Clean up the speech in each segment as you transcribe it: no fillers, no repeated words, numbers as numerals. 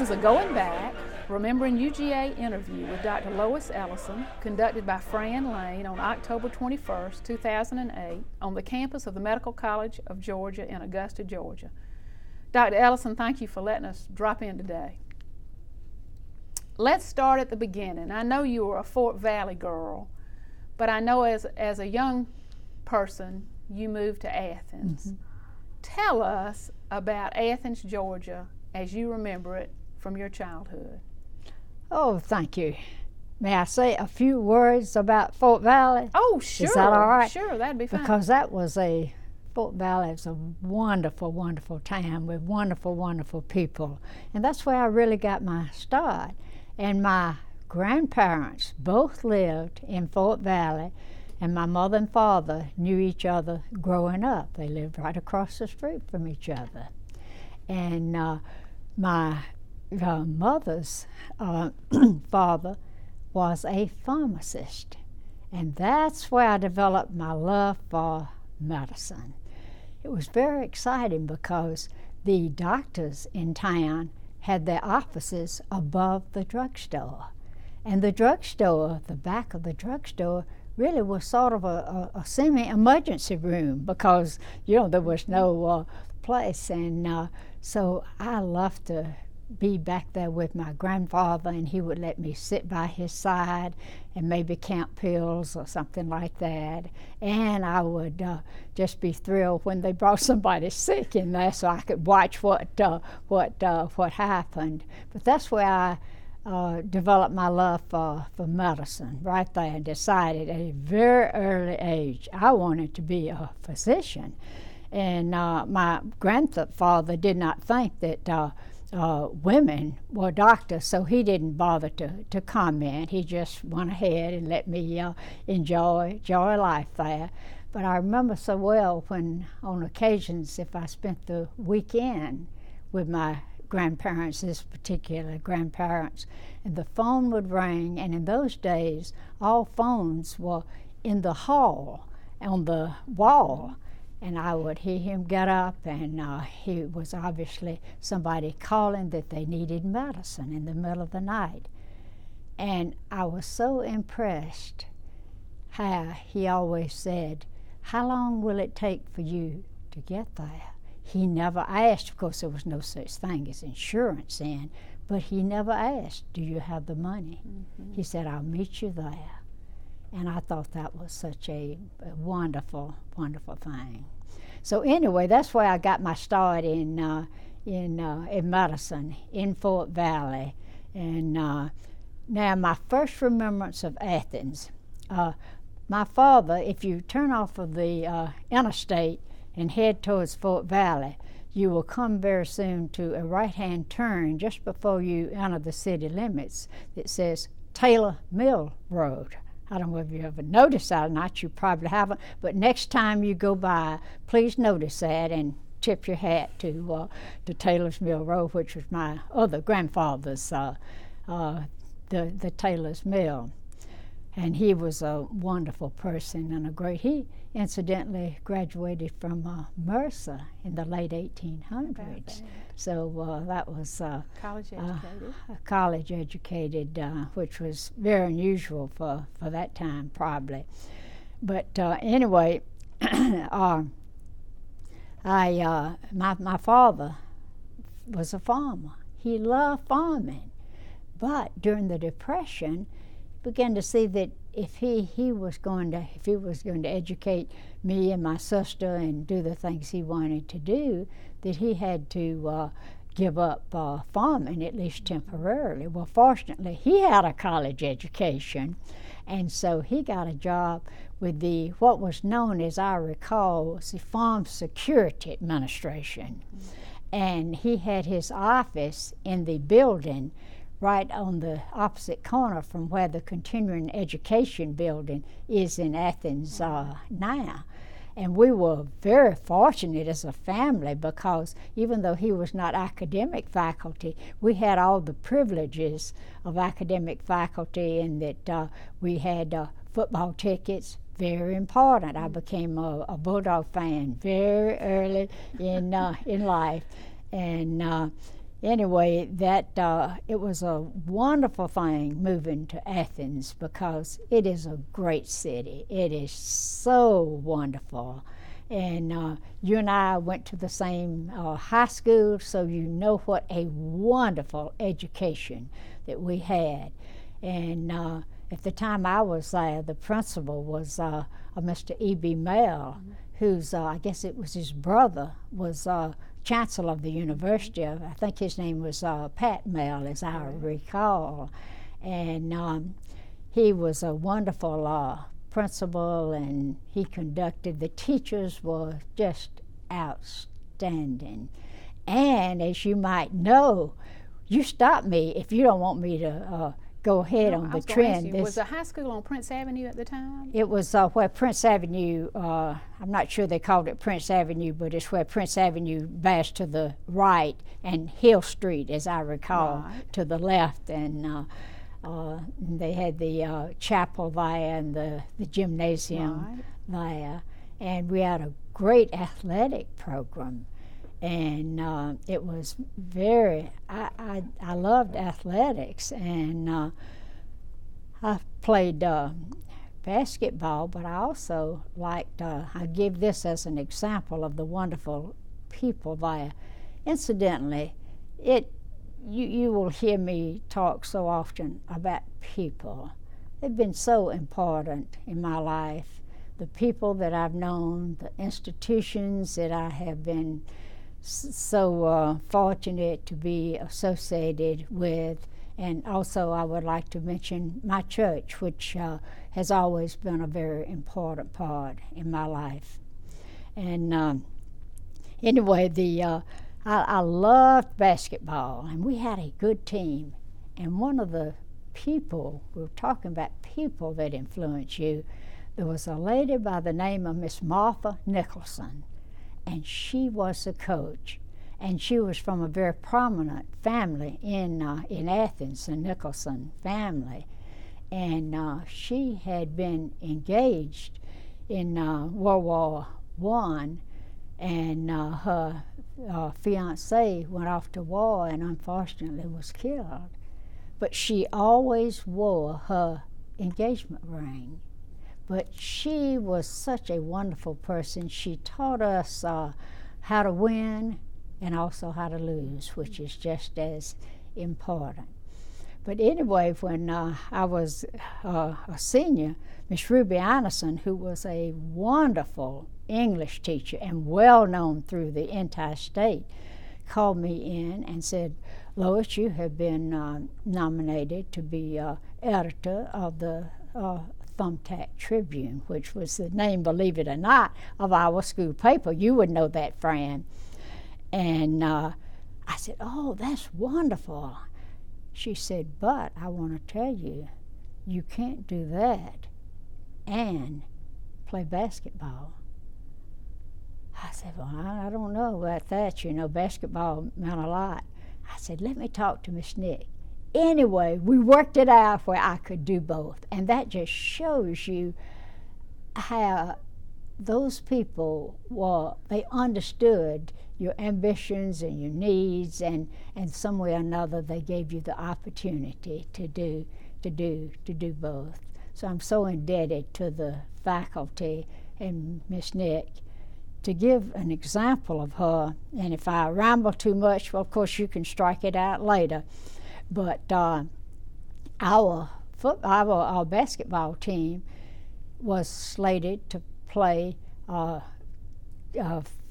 This is a Going Back, Remembering UGA interview with Dr. Lois Ellison, conducted by Fran on October 21st, 2008, on the campus of the Medical College of Georgia in Augusta, Georgia. Dr. Ellison, thank you for letting us drop in today. Let's start at the beginning. I know you were a Fort Valley girl, but I know as a young person, you moved to Athens. Mm-hmm. Tell us about Athens, Georgia, as you remember it from your childhood. Oh, thank you. May I say a few words about Fort Valley? Oh, sure. Is that all right? Sure, that'd be fine. Because Fort Valley is a wonderful, wonderful town with wonderful, wonderful people. And that's where I really got my start. And my grandparents both lived in Fort Valley, and my mother and father knew each other growing up. They lived right across the street from each other. And my mother's father was a pharmacist, and that's where I developed my love for medicine. It was very exciting because the doctors in town had their offices above the drugstore, and the drugstore, the back of the drugstore, really was sort of a semi-emergency room because, there was no place, and so I loved to be back there with my grandfather, and he would let me sit by his side and maybe count pills or something like that. And I would just be thrilled when they brought somebody sick in there so I could watch what happened. But that's where I developed my love for medicine right there, and decided at a very early age I wanted to be a physician. And my grandfather did not think that women were doctors, so he didn't bother to comment. He just went ahead and let me enjoy life there. But I remember so well when, on occasions, if I spent the weekend with my grandparents, this particular grandparents, and the phone would ring, and in those days, all phones were in the hall, on the wall. And I would hear him get up, and he was obviously somebody calling that they needed medicine in the middle of the night. And I was so impressed how he always said, "How long will it take for you to get there?" He never asked. Of course, there was no such thing as insurance then, but he never asked, "Do you have the money?" Mm-hmm. He said, "I'll meet you there." And I thought that was such a wonderful, wonderful thing. So anyway, that's where I got my start in medicine in Fort Valley. And now my first remembrance of Athens, my father, if you turn off of the interstate and head towards Fort Valley, you will come very soon to a right-hand turn just before you enter the city limits that says Taylor Mill Road. I don't know if you ever noticed that or not. You probably haven't. But next time you go by, please notice that and tip your hat to Taylor's Mill Road, which was my other grandfather's, the Taylor's Mill. And he was a wonderful person and he incidentally graduated from Mercer in the late 1800s. So that was college educated, which was very unusual for that time, probably. But anyway, my father was a farmer. He loved farming, but during the Depression, began to see that if he was going to educate me and my sister and do the things he wanted to do, that he had to give up farming, at least temporarily. Well, fortunately, he had a college education, and so he got a job with what was known, as I recall, was the Farm Security Administration. And he had his office in the building right on the opposite corner from where the continuing education building is in Athens now. And we were very fortunate as a family because even though he was not academic faculty, we had all the privileges of academic faculty in that we had football tickets, very important. I became a Bulldog fan very early in life. And anyway, it was a wonderful thing moving to Athens because it is a great city. It is so wonderful. And you and I went to the same high school, so you know what a wonderful education that we had. And at the time I was there, the principal was a Mr. E.B. Mell, who's, I guess it was his brother, was chancellor of the university. I think his name was Pat Mell, as I recall. And he was a wonderful principal, and he conducted. The teachers were just outstanding. And as you might know, you stop me if you don't want me to go ahead on the trend. Was the high school on Prince Avenue at the time? It was where Prince Avenue, I'm not sure they called it Prince Avenue, but it's where Prince Avenue bears to the right and Hill Street, as I recall, to the left. And they had the chapel there and the gymnasium there. And we had a great athletic program. And it was I loved athletics, and I played basketball, but I also liked, I give this as an example of the wonderful people there. Incidentally, you will hear me talk so often about people. They've been so important in my life. The people that I've known, the institutions that I have been so fortunate to be associated with. And also I would like to mention my church, which has always been a very important part in my life. And anyway, I loved basketball, and we had a good team. And one of the people, we were talking about people that influence you, there was a lady by the name of Miss Martha Nicholson. And she was the coach, and she was from a very prominent family in Athens, the Nicholson family. And she had been engaged in World War I, and her fiancé went off to war and unfortunately was killed. But she always wore her engagement ring. But she was such a wonderful person. She taught us how to win and also how to lose, which is just as important. But anyway, when I was a senior, Miss Ruby Anderson, who was a wonderful English teacher and well known through the entire state, called me in and said, "Lois, you have been nominated to be editor of the Thumbtack Tribune," which was the name, believe it or not, of our school paper. You would know that, Fran. And I said, "Oh, that's wonderful." She said, "But I want to tell you, you can't do that and play basketball." I said, "Well, I don't know about that. You know, basketball meant a lot." I said, "Let me talk to Miss Nick." Anyway, we worked it out where I could do both. And that just shows you how those people they understood your ambitions and your needs, and some way or another they gave you the opportunity to do both. So I'm so indebted to the faculty and Miss Nick. To give an example of her, and if I ramble too much, well, of course you can strike it out later. But our basketball team was slated to play a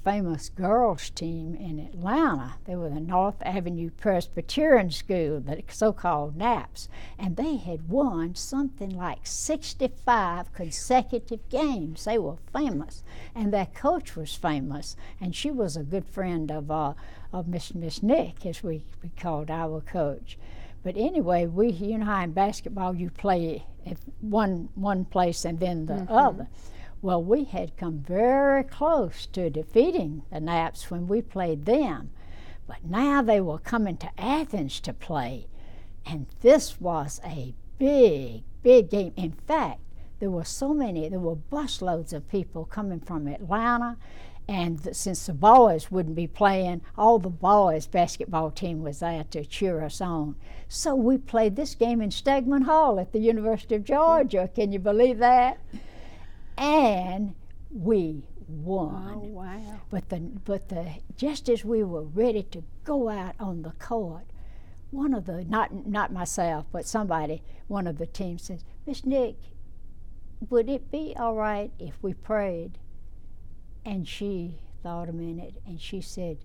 famous girls team in Atlanta. They were the North Avenue Presbyterian School, the so-called NAPS, and they had won something like 65 consecutive games. They were famous, and their coach was famous, and she was a good friend of Miss Nick, as we called our coach. But anyway, you know how in basketball you play at one place and then the other. Well, we had come very close to defeating the Naps when we played them. But now they were coming to Athens to play, and this was a big, big game. In fact, there were busloads of people coming from Atlanta And since the boys wouldn't be playing, all the boys' basketball team was there to cheer us on. So we played this game in Stegman Hall at the University of Georgia. Can you believe that? And we won. Oh, wow. But just as we were ready to go out on the court, one of the, not myself, but somebody, one of the team says, "Miss Nick, would it be all right if we prayed?" And she thought a minute and she said,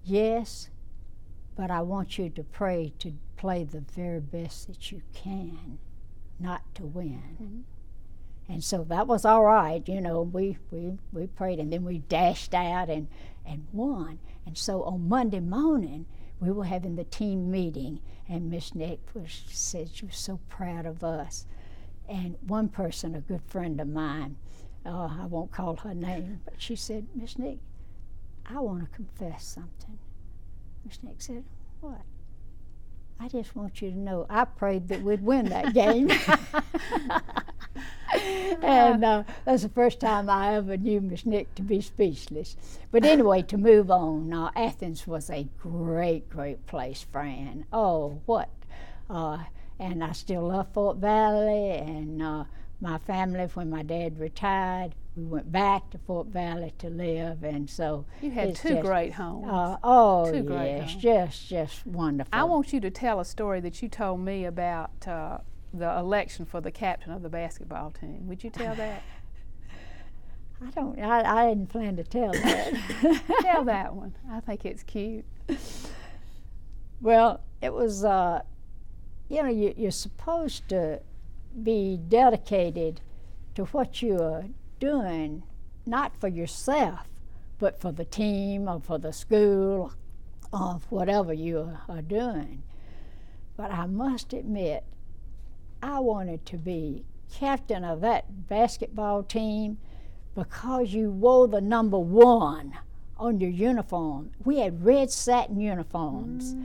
"Yes, but I want you to pray to play the very best that you can, not to win." Mm-hmm. And so that was all right, you know, we prayed, and then we dashed out and won. And so on Monday morning, we were having the team meeting, and Miss Nick said she was so proud of us. And one person, a good friend of mine, I won't call her name, but she said, "Miss Nick, I want to confess something." Miss Nick said, "What?" "I just want you to know I prayed that we'd win that game." And that's the first time I ever knew Miss Nick to be speechless. But anyway, to move on, Athens was a great, great place, Fran. Oh, what? And I still love Fort Valley, and my family, when my dad retired, we went back to Fort Valley to live, and so you had two great homes. Two great homes. Just wonderful. I want you to tell a story that you told me about the election for the captain of the basketball team. Would you tell that? I didn't plan to tell that. Tell that one. I think it's cute. Well, it was, you know, you're supposed to be dedicated to what you are doing, not for yourself, but for the team or for the school or whatever you are doing. But I must admit, I wanted to be captain of that basketball team because you wore the number 1 on your uniform. We had red satin uniforms,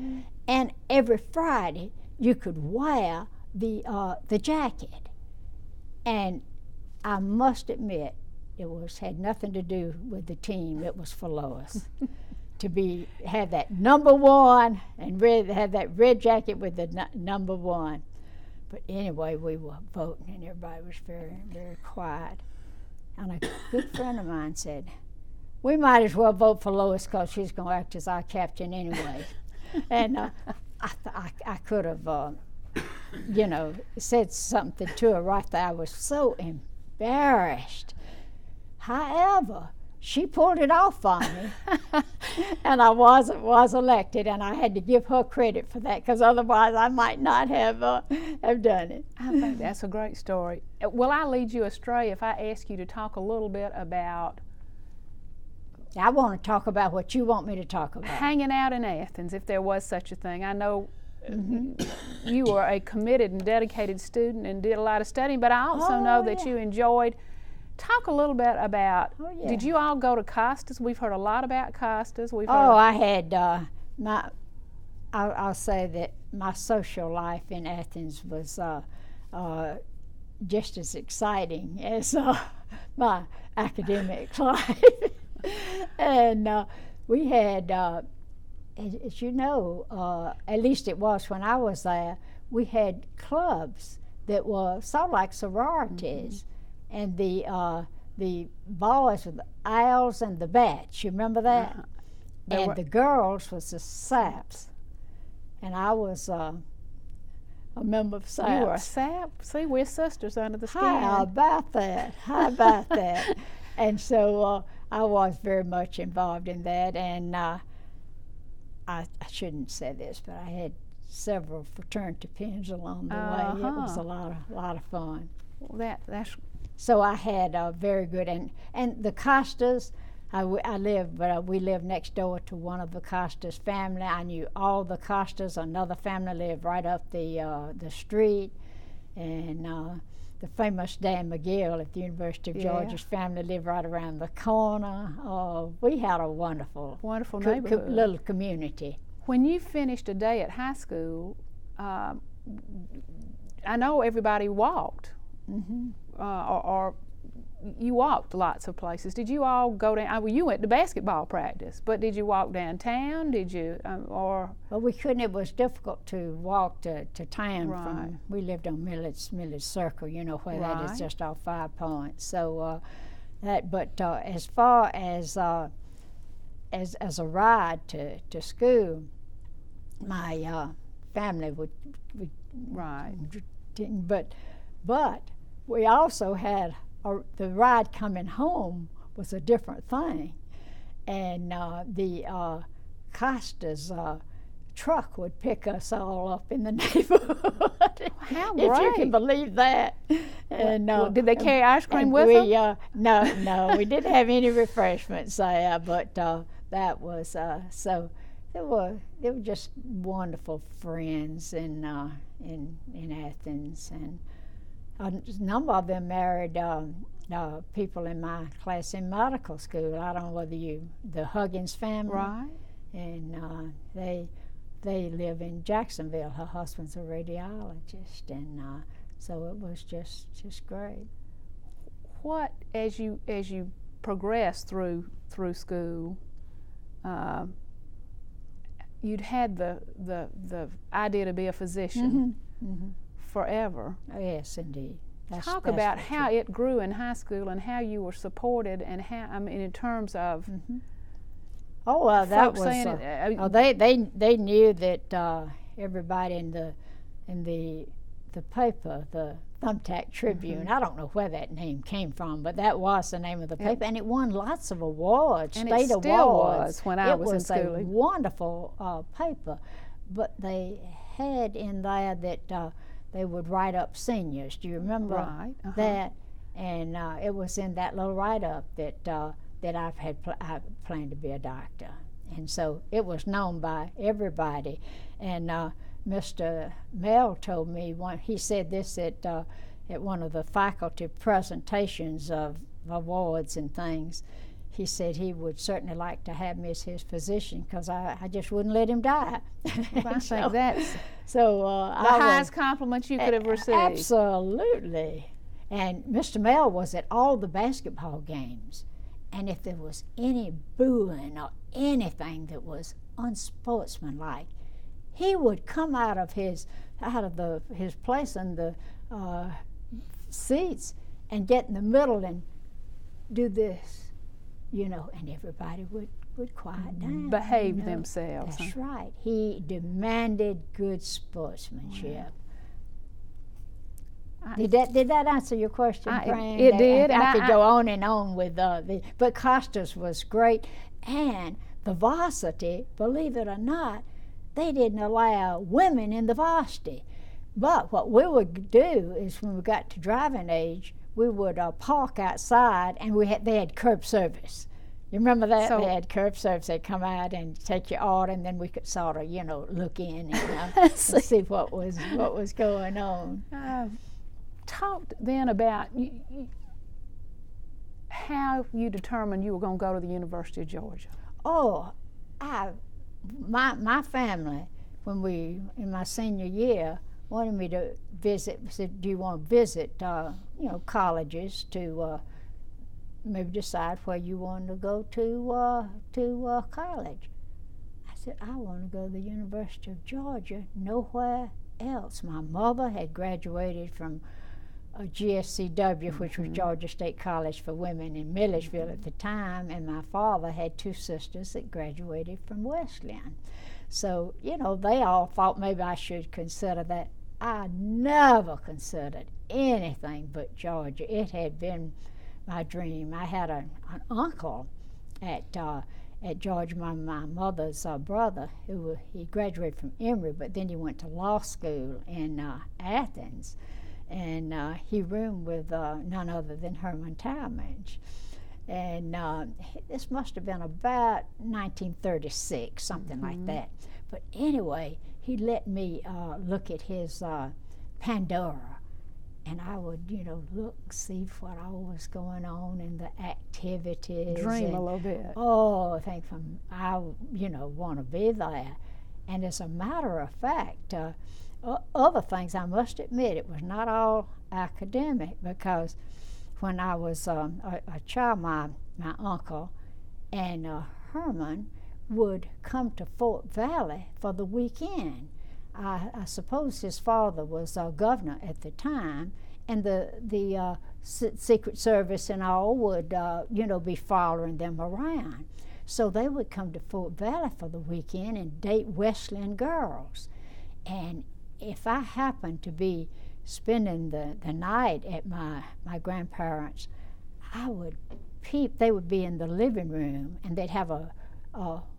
and every Friday you could wear the jacket. And I must admit, it had nothing to do with the team. It was for Lois to have that number 1 and have that red jacket with the number 1. But anyway, we were voting, and everybody was very, very quiet. And a good friend of mine said, "We might as well vote for Lois because she's going to act as our captain anyway." And I could have, you know, said something to her right there. I was so embarrassed. However, she pulled it off on me, and I was elected, and I had to give her credit for that, because otherwise I might not have done it. I think that's a great story. Will I lead you astray if I ask you to talk a little bit about... I want to talk about what you want me to talk about. Hanging out in Athens, if there was such a thing. I know you were a committed and dedicated student and did a lot of studying, but I also know that you enjoyed... Talk a little bit about, did you all go to Kostas? We've heard a lot about Kostas. I had, I'll say that my social life in Athens was just as exciting as my academic life. And we had, as you know, at least it was when I was there, we had clubs that were sort of like sororities. And the boys were the Owls and the Bats. You remember that? And the girls was the Saps. And I was a member of Saps. You were a Sap? See, we're sisters under the skin. How about that? How about that? And so I was very much involved in that. And I shouldn't say this, but I had several fraternity pins along the way. It was a lot of fun. Well, that's... So I had a very good, and the Kostas, we lived next door to one of the Kostas family. I knew all the Kostas. Another family lived right up the street, and the famous Dan McGill at the University of Georgia's family lived right around the corner. Oh, we had a wonderful neighborhood, little community. When you finished a day at high school, I know everybody walked. Or you walked lots of places. Did you all go down? Well, you went to basketball practice, but did you walk downtown? Did you, or? Well, we couldn't. It was difficult to walk to town. Right. We lived on Millage Circle, you know, where that is just off 5 Points. So as far as a ride to school, my family would didn't. But we also had the ride coming home was a different thing, and the Kostas truck would pick us all up in the neighborhood. How great! If you can believe that. And did they carry ice cream with them? No, we didn't have any refreshments there, but that was so. They were just wonderful friends in Athens, and a number of them married people in my class in medical school. I don't know whether the Huggins family, right? And they live in Jacksonville. Her husband's a radiologist, and so it was just great. What, as you progressed through school, you'd had the idea to be a physician forever. Oh, yes, indeed. Talk about how it grew in high school and how you were supported, and how, I mean, in terms of. Oh, well, that was. They knew that everybody in the paper, the Thumbtack Tribune. I don't know where that name came from, but that was the name of the paper, and it won lots of awards, and state it still awards. Was when I was in school. It was a wonderful paper, but they had in there that they would write up seniors. Do you remember that? And it was in that little write-up that I planned to be a doctor, and so it was known by everybody. And Mr. Mell told me he said this at one of the faculty presentations of awards and things. He said he would certainly like to have me as his physician because I just wouldn't let him die. Well, I think that's the highest compliment you could have received. Absolutely. And Mr. Mell was at all the basketball games, and if there was any booing or anything that was unsportsmanlike, he would come out of his place in the seats and get in the middle and do this, you know, and everybody would quiet down. Behave themselves. That's right. He demanded good sportsmanship. Did that answer your question, Fran? It did. I could go on and on with but Kostas was great, and the varsity, believe it or not, they didn't allow women in the varsity. But what we would do is when we got to driving age, we would park outside, and they had curb service. You remember that? They had curb service. They'd come out and take your order, and then we could sort of, look in and see what was going on. Talk then about how you determined you were going to go to the University of Georgia. Oh, my family, in my senior year, wanted me to visit. Said, "Do you want to visit, colleges to maybe decide where you want to go to college?" I said, "I want to go to the University of Georgia. Nowhere else." My mother had graduated from GSCW, which was Georgia State College for Women in Milledgeville at the time, and my father had two sisters that graduated from Wesleyan. So, they all thought maybe I should consider that. I never considered anything but Georgia. It had been my dream. I had an uncle at Georgia, my mother's brother, he graduated from Emory, but then he went to law school in Athens. And he roomed with none other than Herman Talmadge. And this must have been about 1936, something like that. But anyway, he let me look at his Pandora. And I would, look, see what all was going on and the activities. Dream a little bit. Oh, I think I want to be there. And as a matter of fact, other things, I must admit, it was not all academic, because when I was a child, my uncle and Herman would come to Fort Valley for the weekend. I suppose his father was governor at the time, and the Secret Service and all would, be following them around. So they would come to Fort Valley for the weekend and date Wesleyan girls. And if I happened to be spending the night at my grandparents', I would peep. They would be in the living room, and they'd have a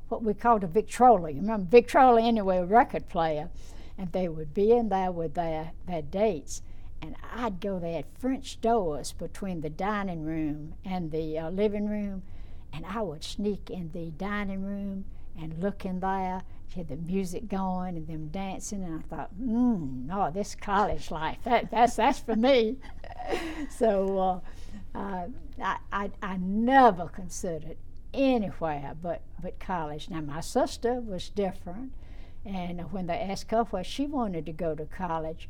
what we called a Victrola. You remember Victrola anyway, a record player. And they would be in there with their dates. And I'd go there at French doors between the dining room and the living room, and I would sneak in the dining room and look in there, hear the music going and them dancing, and I thought, no, this college life, that's for me. So I never considered anywhere but college. Now my sister was different, and when they asked her where she wanted to go to college,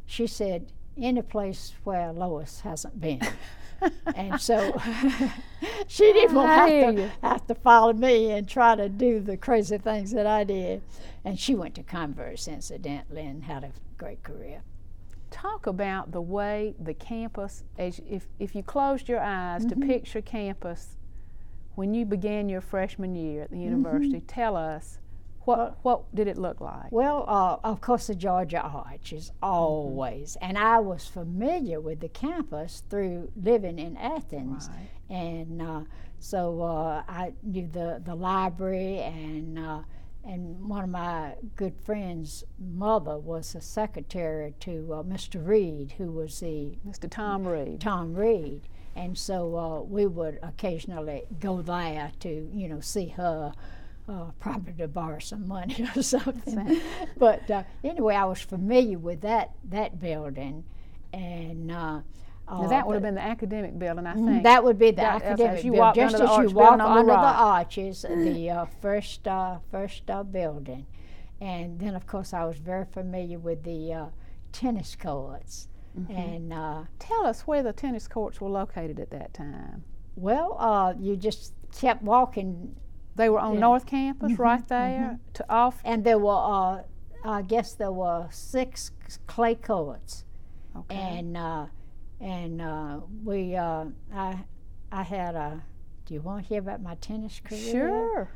she said, any place where Lois hasn't been. And so she didn't want to have to follow me and try to do the crazy things that I did. And she went to Converse, incidentally, and had a great career. Talk about the way the campus, if you closed your eyes to picture campus when you began your freshman year at the university, tell us, what did it look like? Well, of course, the Georgia Arch is always, and I was familiar with the campus through living in Athens, right. And so I knew the library, and one of my good friends' mother was a secretary to Mr. Reed, who was Mr. Tom Reed. Tom Reed, and so we would occasionally go there to see her. Probably to borrow some money or something. But anyway, I was familiar with that building, and now that would have been the academic building, I think. That would be the academic building, just as you walk under the arches, the first building. And then, of course, I was very familiar with the tennis courts. And tell us where the tennis courts were located at that time. Well, you just kept walking. They were on North Campus, right there, to off. And there were, I guess, there were 6 clay courts. Okay. And I had a. Do you want to hear about my tennis career? Sure.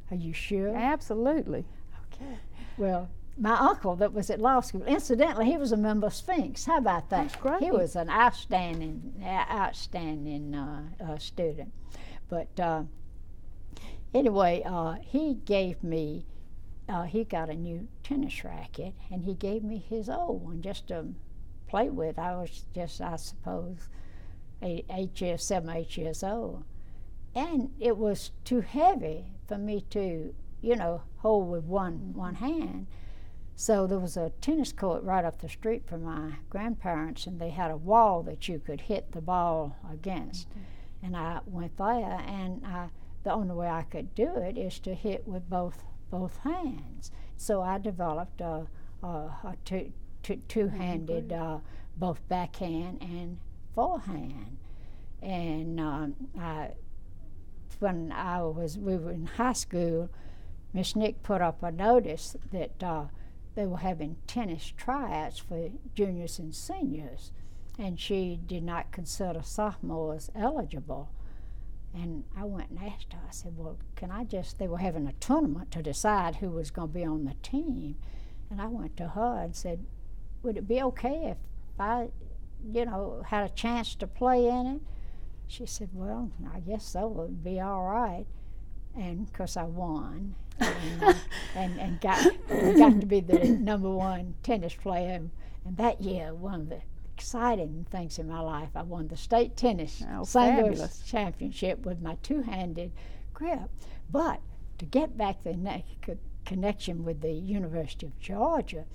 Are you sure? Absolutely. Okay. Well, my uncle that was at law school, incidentally, he was a member of Sphinx. How about that? That's great. He was an outstanding student, but. Anyway, he gave me, he got a new tennis racket, and he gave me his old one just to play with. I was just, I suppose, 8 years old. And it was too heavy for me to, hold with one hand. So there was a tennis court right up the street from my grandparents, and they had a wall that you could hit the ball against. And I went there, and the only way I could do it is to hit with both hands. So I developed a two-handed, both backhand and forehand. And when we were in high school, Miss Nick put up a notice that they were having tennis tryouts for juniors and seniors, and she did not consider sophomores eligible. And I went and asked her, I said, well, they were having a tournament to decide who was going to be on the team. And I went to her and said, would it be okay if I, had a chance to play in it? She said, well, I guess so, it would be all right. And of course I won, and got to be the #1 tennis player. And that year, one of the exciting things in my life, I won the state tennis singles championship with my two-handed grip. But to get back the connection with the University of Georgia,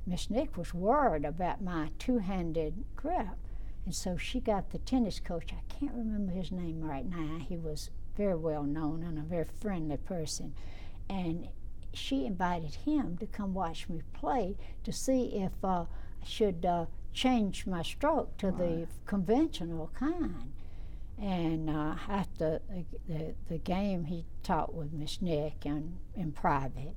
Miss Nick was worried about my two-handed grip, and so she got the tennis coach. I can't remember his name right now. He was very well known and a very friendly person, and she invited him to come watch me play to see if I should changed my stroke to the conventional kind. And after the game, he taught with Miss Nick in private.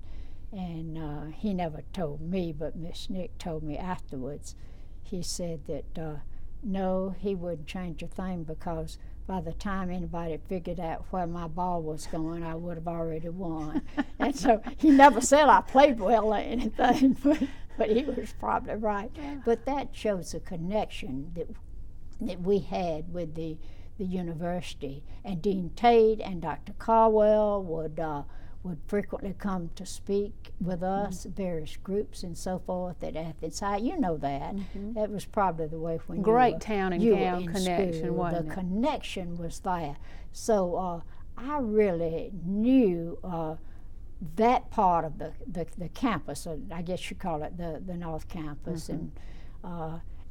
And he never told me, but Miss Nick told me afterwards. He said that no, he wouldn't change a thing, because by the time anybody figured out where my ball was going, I would have already won. And so he never said I played well or anything, but he was probably right. Yeah. But that shows a connection that we had with the university. And Dean Tate and Dr. Caldwell would frequently come to speak with us, various groups and so forth at Athens High. You know that. That was probably the way when Great town and gown connection, school. Wasn't the it? Connection was there. So I really knew that part of the campus, or I guess you call it the North Campus.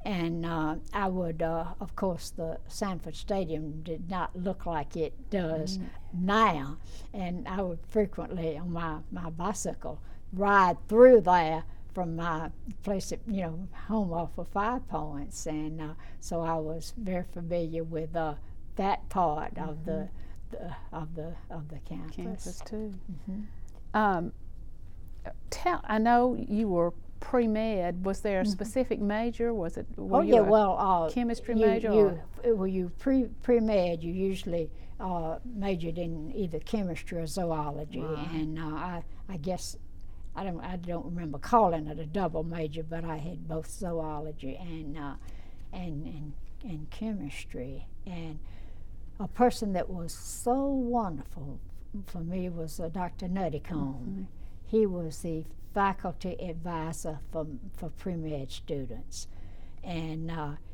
And I would, of course, the Sanford Stadium did not look like it does now. And I would frequently, on my bicycle, ride through there from my place at, home off of 5 Points. And so I was very familiar with that part of the campus. Campus too. I know you were pre-med. Was there a specific major? Was it? Chemistry major? You pre-med, you usually majored in either chemistry or zoology, and I guess I don't remember calling it a double major, but I had both zoology and chemistry. And a person that was so wonderful for me was Dr. Nuttycombe. He was the faculty advisor for pre-med students, and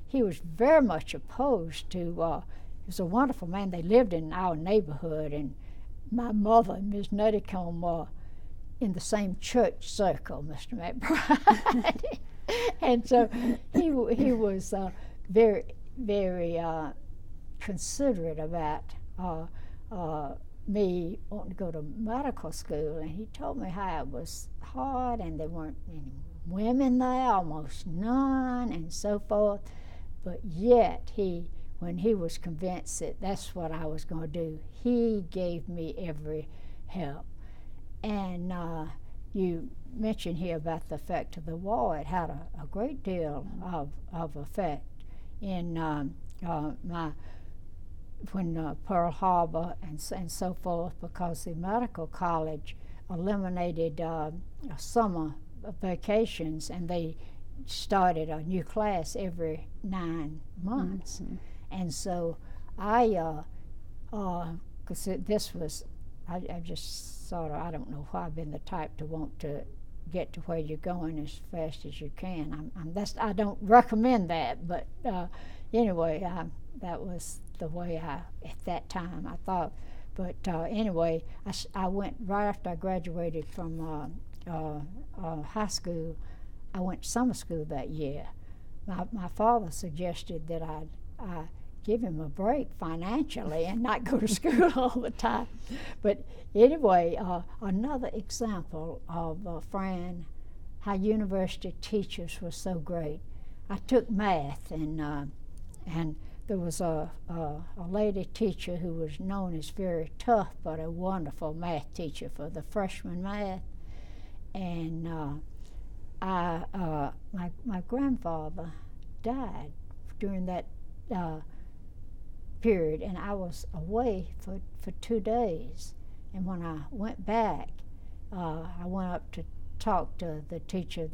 he was very much opposed to, he was a wonderful man. They lived in our neighborhood, and my mother and Ms. Nuttycombe were in the same church circle, Mr. McBride. And so he was very, very considerate about me wanting to go to medical school, and he told me how it was hard and there weren't any women there, almost none, and so forth. But yet when he was convinced that that's what I was going to do, he gave me every help. And you mentioned here about the effect of the war. It had a great deal of effect in when Pearl Harbor and so forth, because the medical college eliminated summer vacations, and they started a new class every 9 months. And so because this was, I just sort of, I don't know why I've been the type to want to get to where you're going as fast as you can. I don't recommend that, but anyway, that was the way at that time I thought. But anyway, I went right after I graduated from high school. I went to summer school that year. My father suggested that I give him a break financially and not go to school all the time. But anyway, another example of Fran, how university teachers were so great. I took math, and there was a lady teacher who was known as very tough, but a wonderful math teacher for the freshman math. And my grandfather died during that period, and I was away for 2 days. And when I went back, I went up to talk to the teacher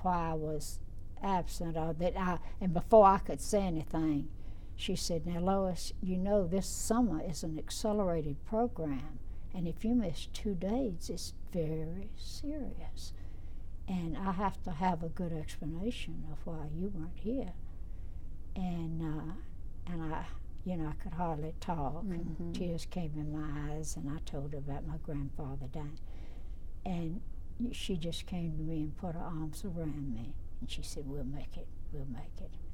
why I was absent, and before I could say anything, she said, "Now, Lois, you know this summer is an accelerated program, and if you miss 2 days, it's very serious. And I have to have a good explanation of why you weren't here." And I could hardly talk, and tears came in my eyes, and I told her about my grandfather dying. And she just came to me and put her arms around me, and she said, we'll make it,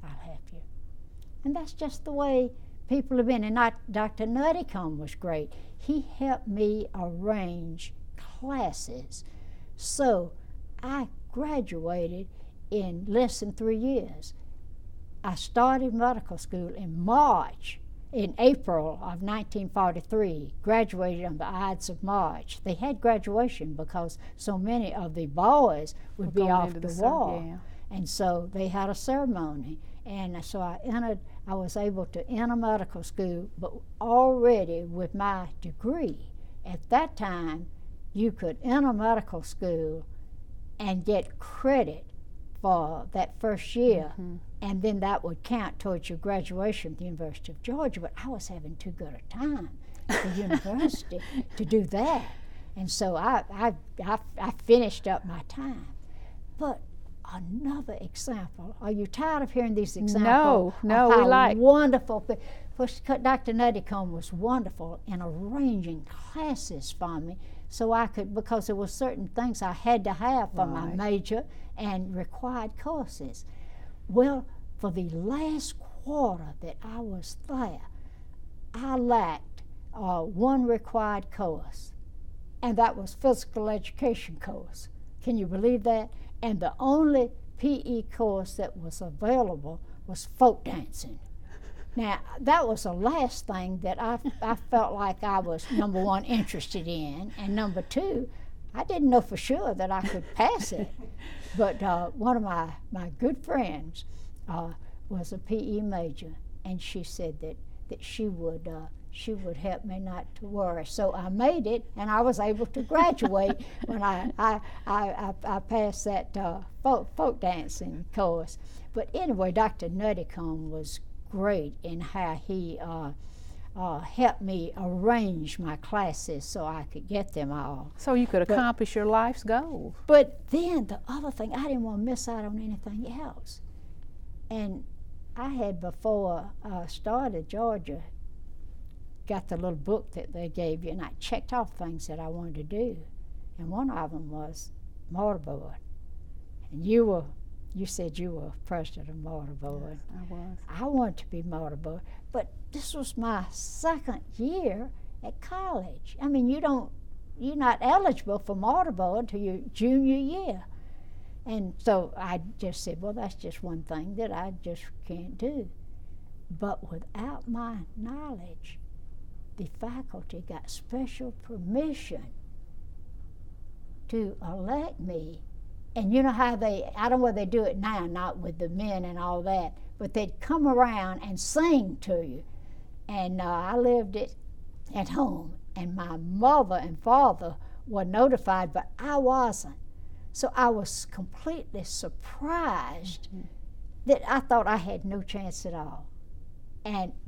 I'll help you. And that's just the way people have been. And Dr. Nuttycombe was great. He helped me arrange classes. So I graduated in less than 3 years. I started medical school in April of 1943, graduated on the Ides of March. They had graduation because so many of the boys would be off the war. Yeah. And so they had a ceremony. And so I was able to enter medical school, but already with my degree. At that time, you could enter medical school and get credit for that first year, and then that would count towards your graduation at the University of Georgia. But I was having too good a time at the university to do that. And so I finished up my time. But another example. Are you tired of hearing these examples? No, of we how like. Wonderful. Dr. Nuttycombe was wonderful in arranging classes for me, so I could, because there were certain things I had to have for my major and required courses. Well, for the last quarter that I was there, I lacked one required course, and that was physical education course. Can you believe that? And the only PE course that was available was folk dancing. Now, that was the last thing that I felt like I was, number one, interested in, and number two, I didn't know for sure that I could pass it. But one of my good friends was a PE major, and she said that she would help me not to worry. So I made it, and I was able to graduate when I passed that folk dancing course. But anyway, Dr. Nuttycombe was great in how he helped me arrange my classes so I could get them all. So you could accomplish your life's goals. But then the other thing, I didn't want to miss out on anything else. And I had, before I started Georgia, got the little book that they gave you, and I checked off things that I wanted to do. And one of them was mortarboard. And you said you were president of mortarboard. Yes, I was. I wanted to be mortarboard, but this was my second year at college. I mean, you're not eligible for mortarboard until your junior year. And so I just said, well, that's just one thing that I just can't do. But without my knowledge, the faculty got special permission to elect me. And you know how I don't know whether they do it now, not with the men and all that, but they'd come around and sing to you. And I lived it at home, and my mother and father were notified, but I wasn't. So I was completely surprised that I thought I had no chance at all.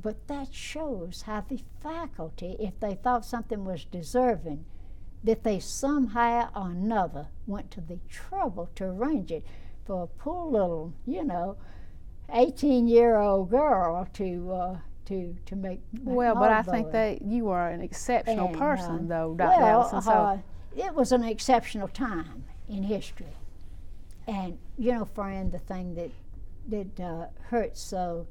But that shows how the faculty, if they thought something was deserving, that they somehow or another went to the trouble to arrange it for a poor little, 18-year-old girl to make. Well, but I think that you are an exceptional person, though, Dr. Ellison. So it was an exceptional time in history. And, Fran, the thing that hurts so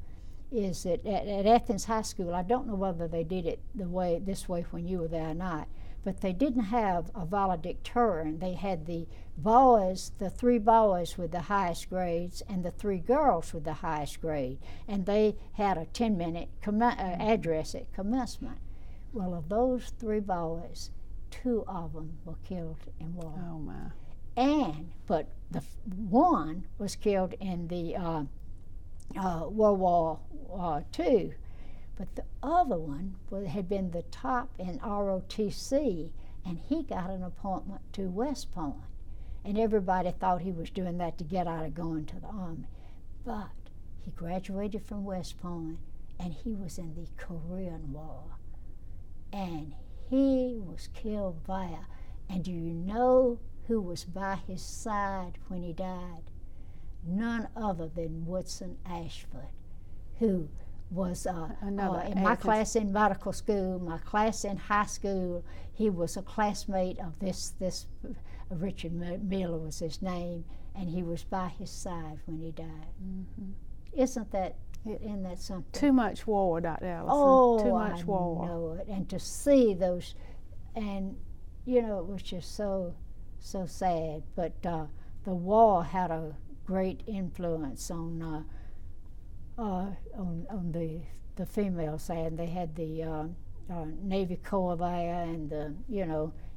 is that at Athens High School, I don't know whether they did it this way when you were there or not, but they didn't have a valedictorian. They had the three boys with the highest grades and the three girls with the highest grade, and they had a 10-minute address at commencement. Well, of those three boys, two of them were killed in war. Oh, my. But the one was killed in the World War II. But the other one had been the top in ROTC, and he got an appointment to West Point. And everybody thought he was doing that to get out of going to the Army. But he graduated from West Point, and he was in the Korean War. And he was killed there. And do you know who was by his side when he died? None other than Woodson Ashford, who was in my class in medical school, my class in high school. He was a classmate of this Richard Miller was his name, and he was by his side when he died. Isn't that something? Too much war, Dr. Ellison. Oh, too much war. I know it. And to see those, and it was just so sad. But the war had a great influence on on the female side. They had the Navy Corps there, and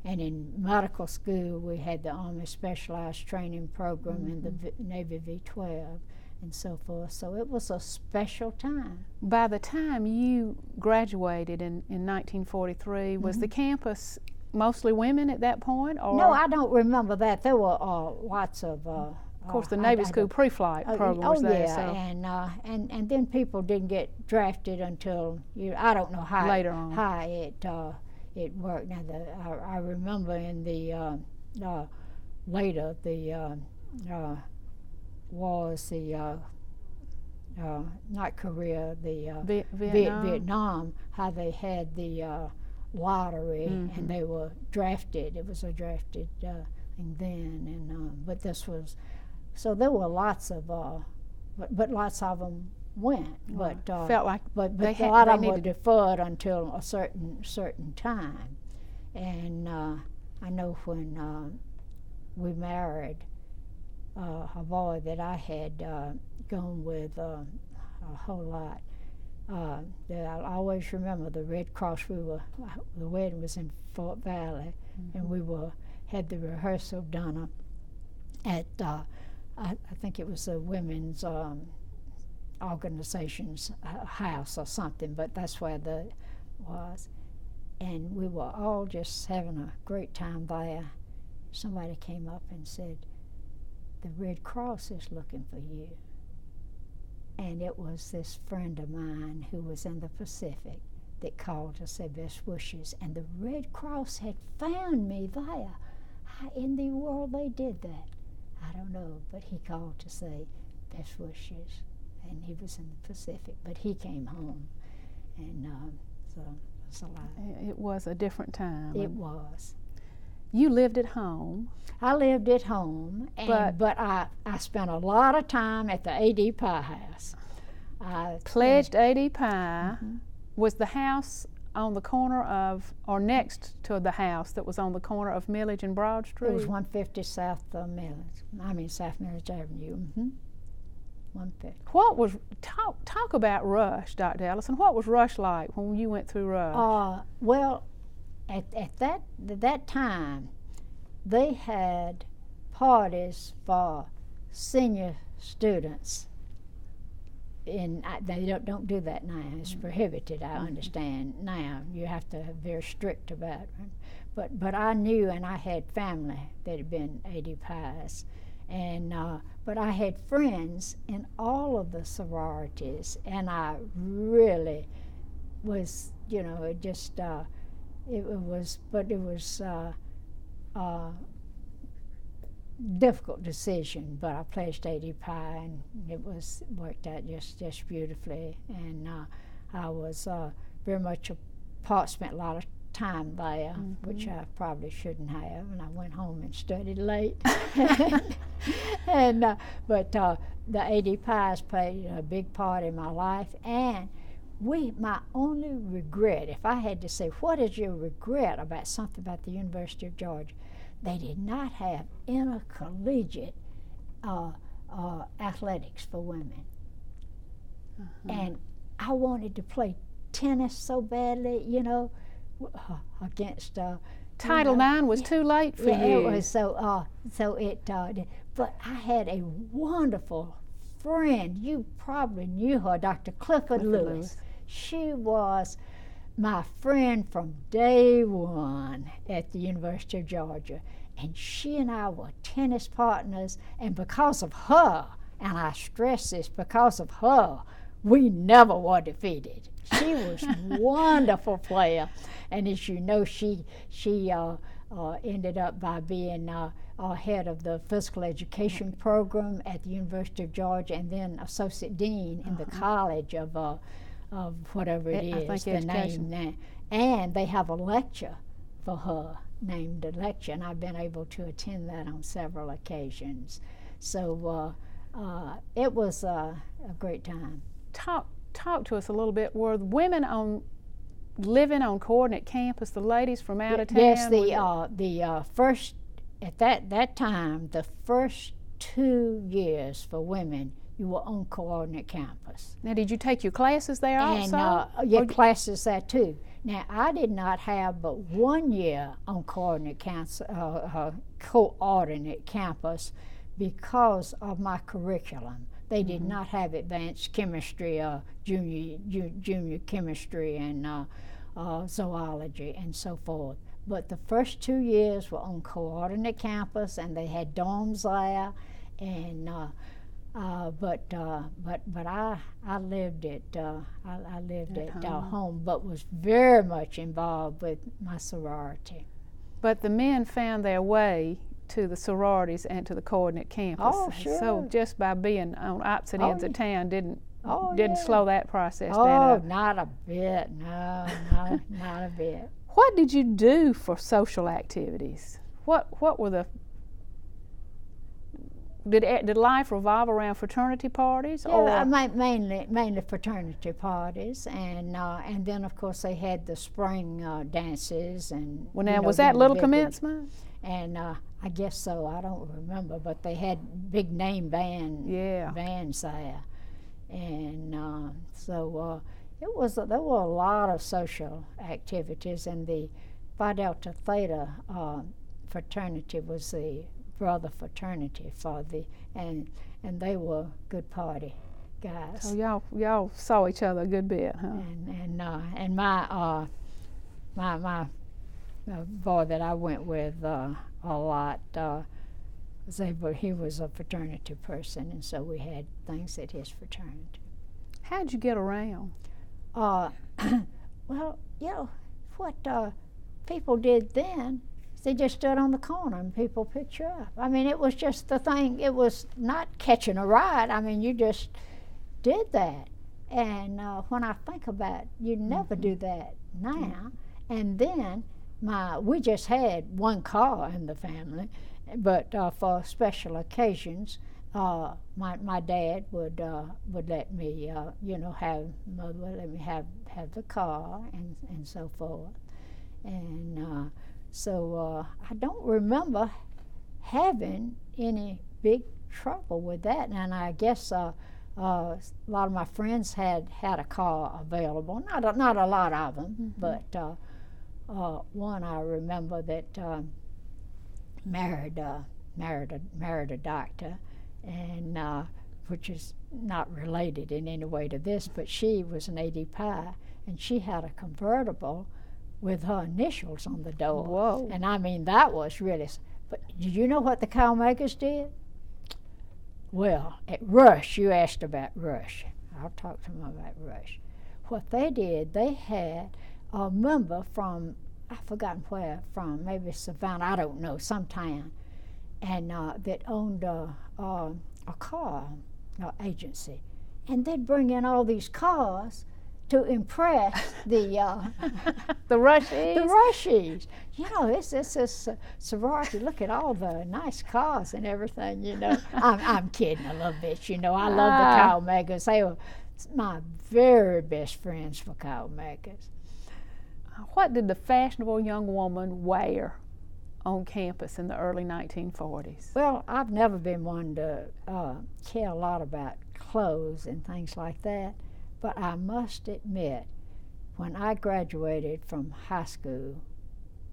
and in medical school we had the Army Specialized Training Program and the Navy V-12 and so forth. So it was a special time. By the time you graduated in 1943, was the campus mostly women at that point? Or? No, I don't remember that. There were lots of. Of course, the Navy School pre-flight program was there. Yeah, and then people didn't get drafted until I don't know how later on how it worked. Now I remember in the later the was the not Korea, the Vietnam, how they had the lottery and they were drafted. It was a drafted thing then, and but this was. So there were lots of, but lots of them went. But felt like but a lot of them were deferred until a certain time. And I know when we married, a boy that I had gone with a whole lot. That I'll always remember the Red Cross. The wedding was in Fort Valley, and we had the rehearsal done at. I think it was a women's organization's house or something, but that's where the was. And we were all just having a great time there. Somebody came up and said, "The Red Cross is looking for you." And it was this friend of mine who was in the Pacific that called to say best wishes. And the Red Cross had found me there. How in the world they did that? I don't know, but he called to say best wishes, and he was in the Pacific, but he came home, and so it was a lot. It was a different time. It was. You lived at home. I lived at home, but I spent a lot of time at the A.D. Pie House. Pledged A.D. Pie. Was the house on the corner of, or next to the house that was on the corner of Millage and Broad Street? It was 150 South Millage. South Millage Avenue. 150. What was talk about Rush, Dr. Ellison? What was Rush like when you went through Rush? Well, at that time, they had parties for senior students. They don't do that now. It's prohibited, I understand. Now you have to be very strict about it. But I knew, and I had family that had been A.D. Pies, and but I had friends in all of the sororities, and I really was, it just it was difficult decision, but I pledged A.D. Pie, and it worked out just beautifully. And I was very much spent a lot of time there, which I probably shouldn't have. And I went home and studied late. But the A.D. Pies played a big part in my life, and my only regret, if I had to say, what is your regret about something about the University of Georgia? They did not have intercollegiate athletics for women. And I wanted to play tennis so badly, against... Title IX was too late for you. It was so but I had a wonderful friend. You probably knew her, Dr. Clifford Lewis. She was my friend from day one at the University of Georgia, and she and I were tennis partners, and because of her, and I stress this, because of her, we never were defeated. She was a wonderful player, and as you know, she ended up by being head of the physical education program at the University of Georgia, and then associate dean in the college of whatever it is, the name now. And they have a lecture for her named a lecture, and I've been able to attend that on several occasions. So it was a great time. Talk to us a little bit. Were women living on Coordinate campus, the ladies from out of town? Yes, the first, at that time, the first 2 years for women you were on coordinate campus. Now, did you take your classes there And also? classes there too. Now, I did not have but 1 year on coordinate campus because of my curriculum. They did not have advanced chemistry, junior chemistry, and zoology, and so forth. But the first 2 years were on coordinate campus, and they had dorms there, and but I lived at home, but was very much involved with my sorority. But the men found their way to the sororities and to the coordinate campus. Oh, sure. So just by being on opposite ends of town didn't yeah. slow that process Oh, down. not a bit. No, not a bit. What did you do for social activities? What were the did life revolve around fraternity parties? Yeah, mainly fraternity parties, and then of course they had the spring dances and. Well, now was that little commencement? And I guess so. I don't remember, but they had big name bands there, and so there were a lot of social activities, and the Phi Delta Theta fraternity was the brother fraternity and they were good party guys. So y'all saw each other a good bit, huh? And my boy that I went with a lot, he was a fraternity person, and so we had things at his fraternity. How'd you get around? Well, what people did then, they just stood on the corner and people picked you up. I mean, it was just the thing. It was not catching a ride. I mean, you just did that. And when I think about it, you never do that now. And then we just had one car in the family, but for special occasions, my dad would let me, mother would let me have the car and so forth. And so I don't remember having any big trouble with that. And I guess a lot of my friends had a car available. Not a lot of them, but one I remember that married a doctor, and which is not related in any way to this, but she was an AD Pi, and she had a convertible with her initials on the door. Whoa. And I mean, that was really, but did you know what the cow makers did? Well, at Rush, you asked about Rush. I'll talk to them about Rush. What they did, they had a member from, I've forgotten where, from maybe Savannah, I don't know, some town, and that owned a car agency. And they'd bring in all these cars to impress the the Rushies. The Rushies. You know, it's a sorority. Look at all the nice cars and everything. You know, I'm kidding a little bit. You know, I love the cow makers. They were my very best friends for cow makers. What did the fashionable young woman wear on campus in the early 1940s? Well, I've never been one to care a lot about clothes and things like that. But I must admit, when I graduated from high school,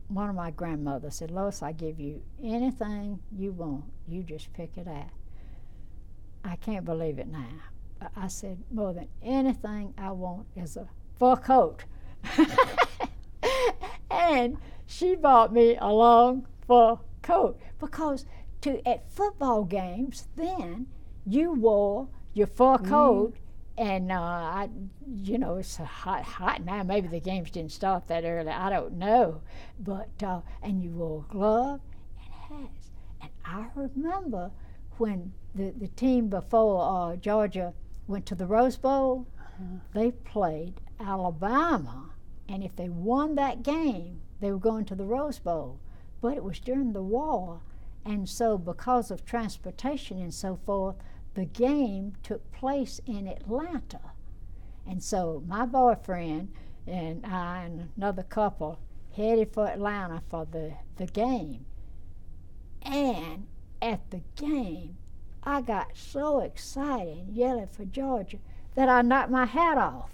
one of my grandmothers said, "Lois, I give you anything you want. You just pick it out." I can't believe it now. I said, more than anything I want is a fur coat. And she bought me a long fur coat because at football games then, you wore your fur coat. And it's hot now. Maybe the games didn't start that early. I don't know. But and you wore a glove and hats. And I remember when the team before Georgia went to the Rose Bowl, they played Alabama, and if they won that game, they were going to the Rose Bowl. But it was during the war, and so because of transportation and so forth, the game took place in Atlanta. And so my boyfriend and I and another couple headed for Atlanta for the game. And at the game, I got so excited and yelling for Georgia that I knocked my hat off.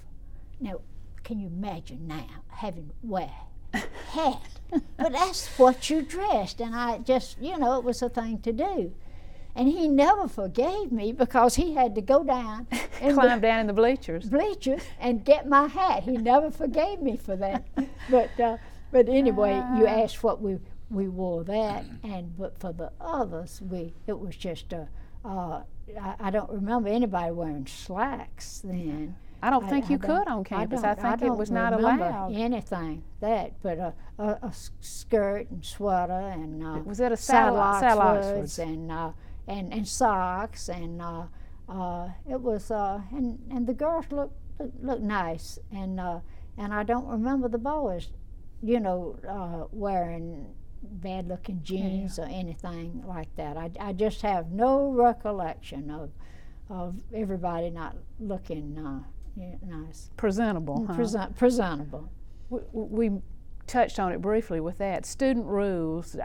Now, can you imagine now having to wear a hat? But that's what you dressed, and I just, it was a thing to do. And he never forgave me because he had to go down and climb down in the bleachers and get my hat. He never forgave me for that. But anyway, you asked what we wore that, but for the others, it was just I don't remember anybody wearing slacks then. I don't think you could on campus. I think it was not allowed. Anything but a skirt and sweater and was it a saddle Oxfords and socks and it was and the girls looked nice and I don't remember the boys, wearing bad-looking jeans or anything like that. I just have no recollection of everybody not looking nice. Presentable, huh? Presentable. We touched on it briefly with that. Student rules,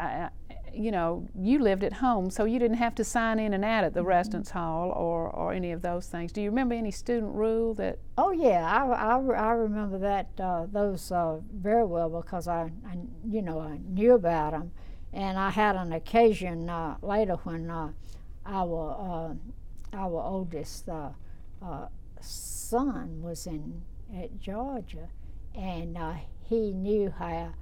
you lived at home, so you didn't have to sign in and out at the residence hall or any of those things. Do you remember any student rule that? Oh yeah, I remember that those very well because I knew about them, and I had an occasion later when our oldest son was at Georgia, and he knew how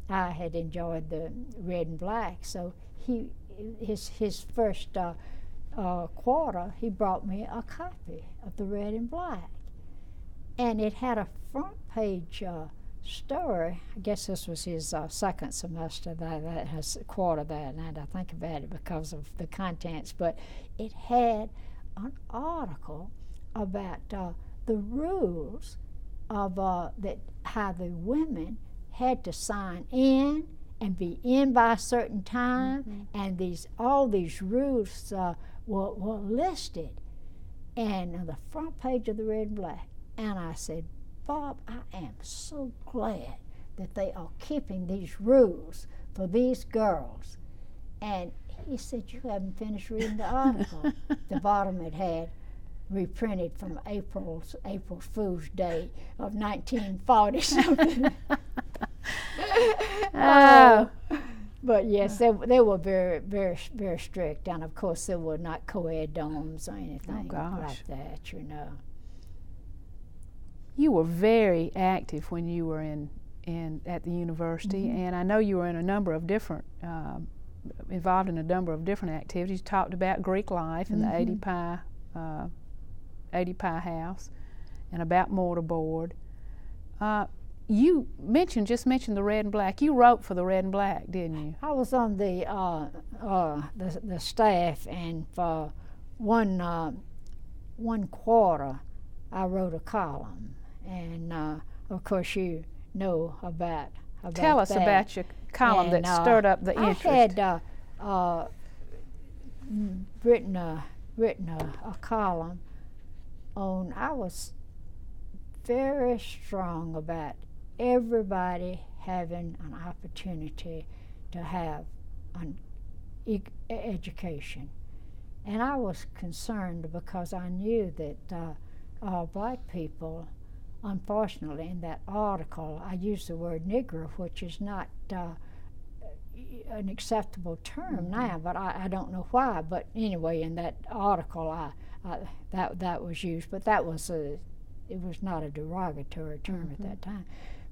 I had enjoyed the red and black, so his first quarter he brought me a copy of the red and black, and it had a front page story. I guess this was his second semester that has quarter that, and I think about it because of the contents, but it had an article about the rules of that how the women had to sign in and be in by a certain time, and all these rules were listed, and on the front page of the red and black. And I said, Bob, I am so glad that they are keeping these rules for these girls. And he said, you haven't finished reading the article. The bottom it had reprinted from April Fool's Day of 1940 but yes, they were very, very, very strict, and of course there were not co-ed dorms or anything like that. You were very active when you were at the university, and I know you were in a number of different involved in a number of different activities. You talked about Greek life and the 80 Pie House, and about mortarboard. You just mentioned the red and black. You wrote for the red and black, didn't you? I was on the staff, and for one quarter, I wrote a column, and of course you know about Tell us that. About your column that stirred up the interest. I had written a column on. I was very strong about everybody having an opportunity to have an education, and I was concerned because I knew that black people, unfortunately, in that article, I used the word Negro, which is not an acceptable term now, but I don't know why. But anyway, in that article, that was used, but it was not a derogatory term at that time.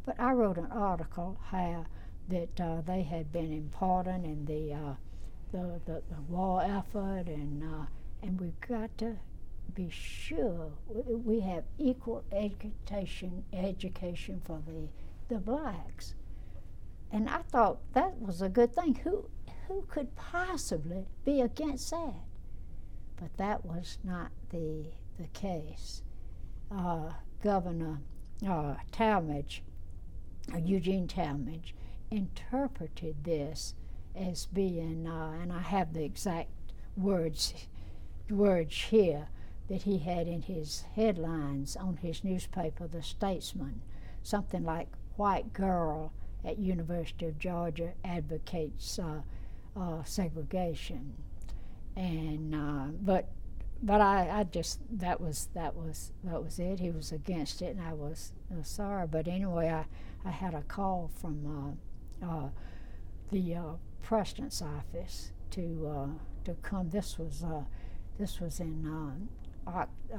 But I wrote an article how that they had been important in the war effort, and we've got to be sure we have equal education for the blacks. And I thought that was a good thing. Who could possibly be against that? But that was not the case. Governor Talmadge, Eugene Talmadge, interpreted this as being, and I have the exact words here, that he had in his headlines on his newspaper, The Statesman, something like "White girl at University of Georgia advocates segregation." And but I just that was it. He was against it, and I was sorry. But anyway, I had a call from the president's office to come. This was in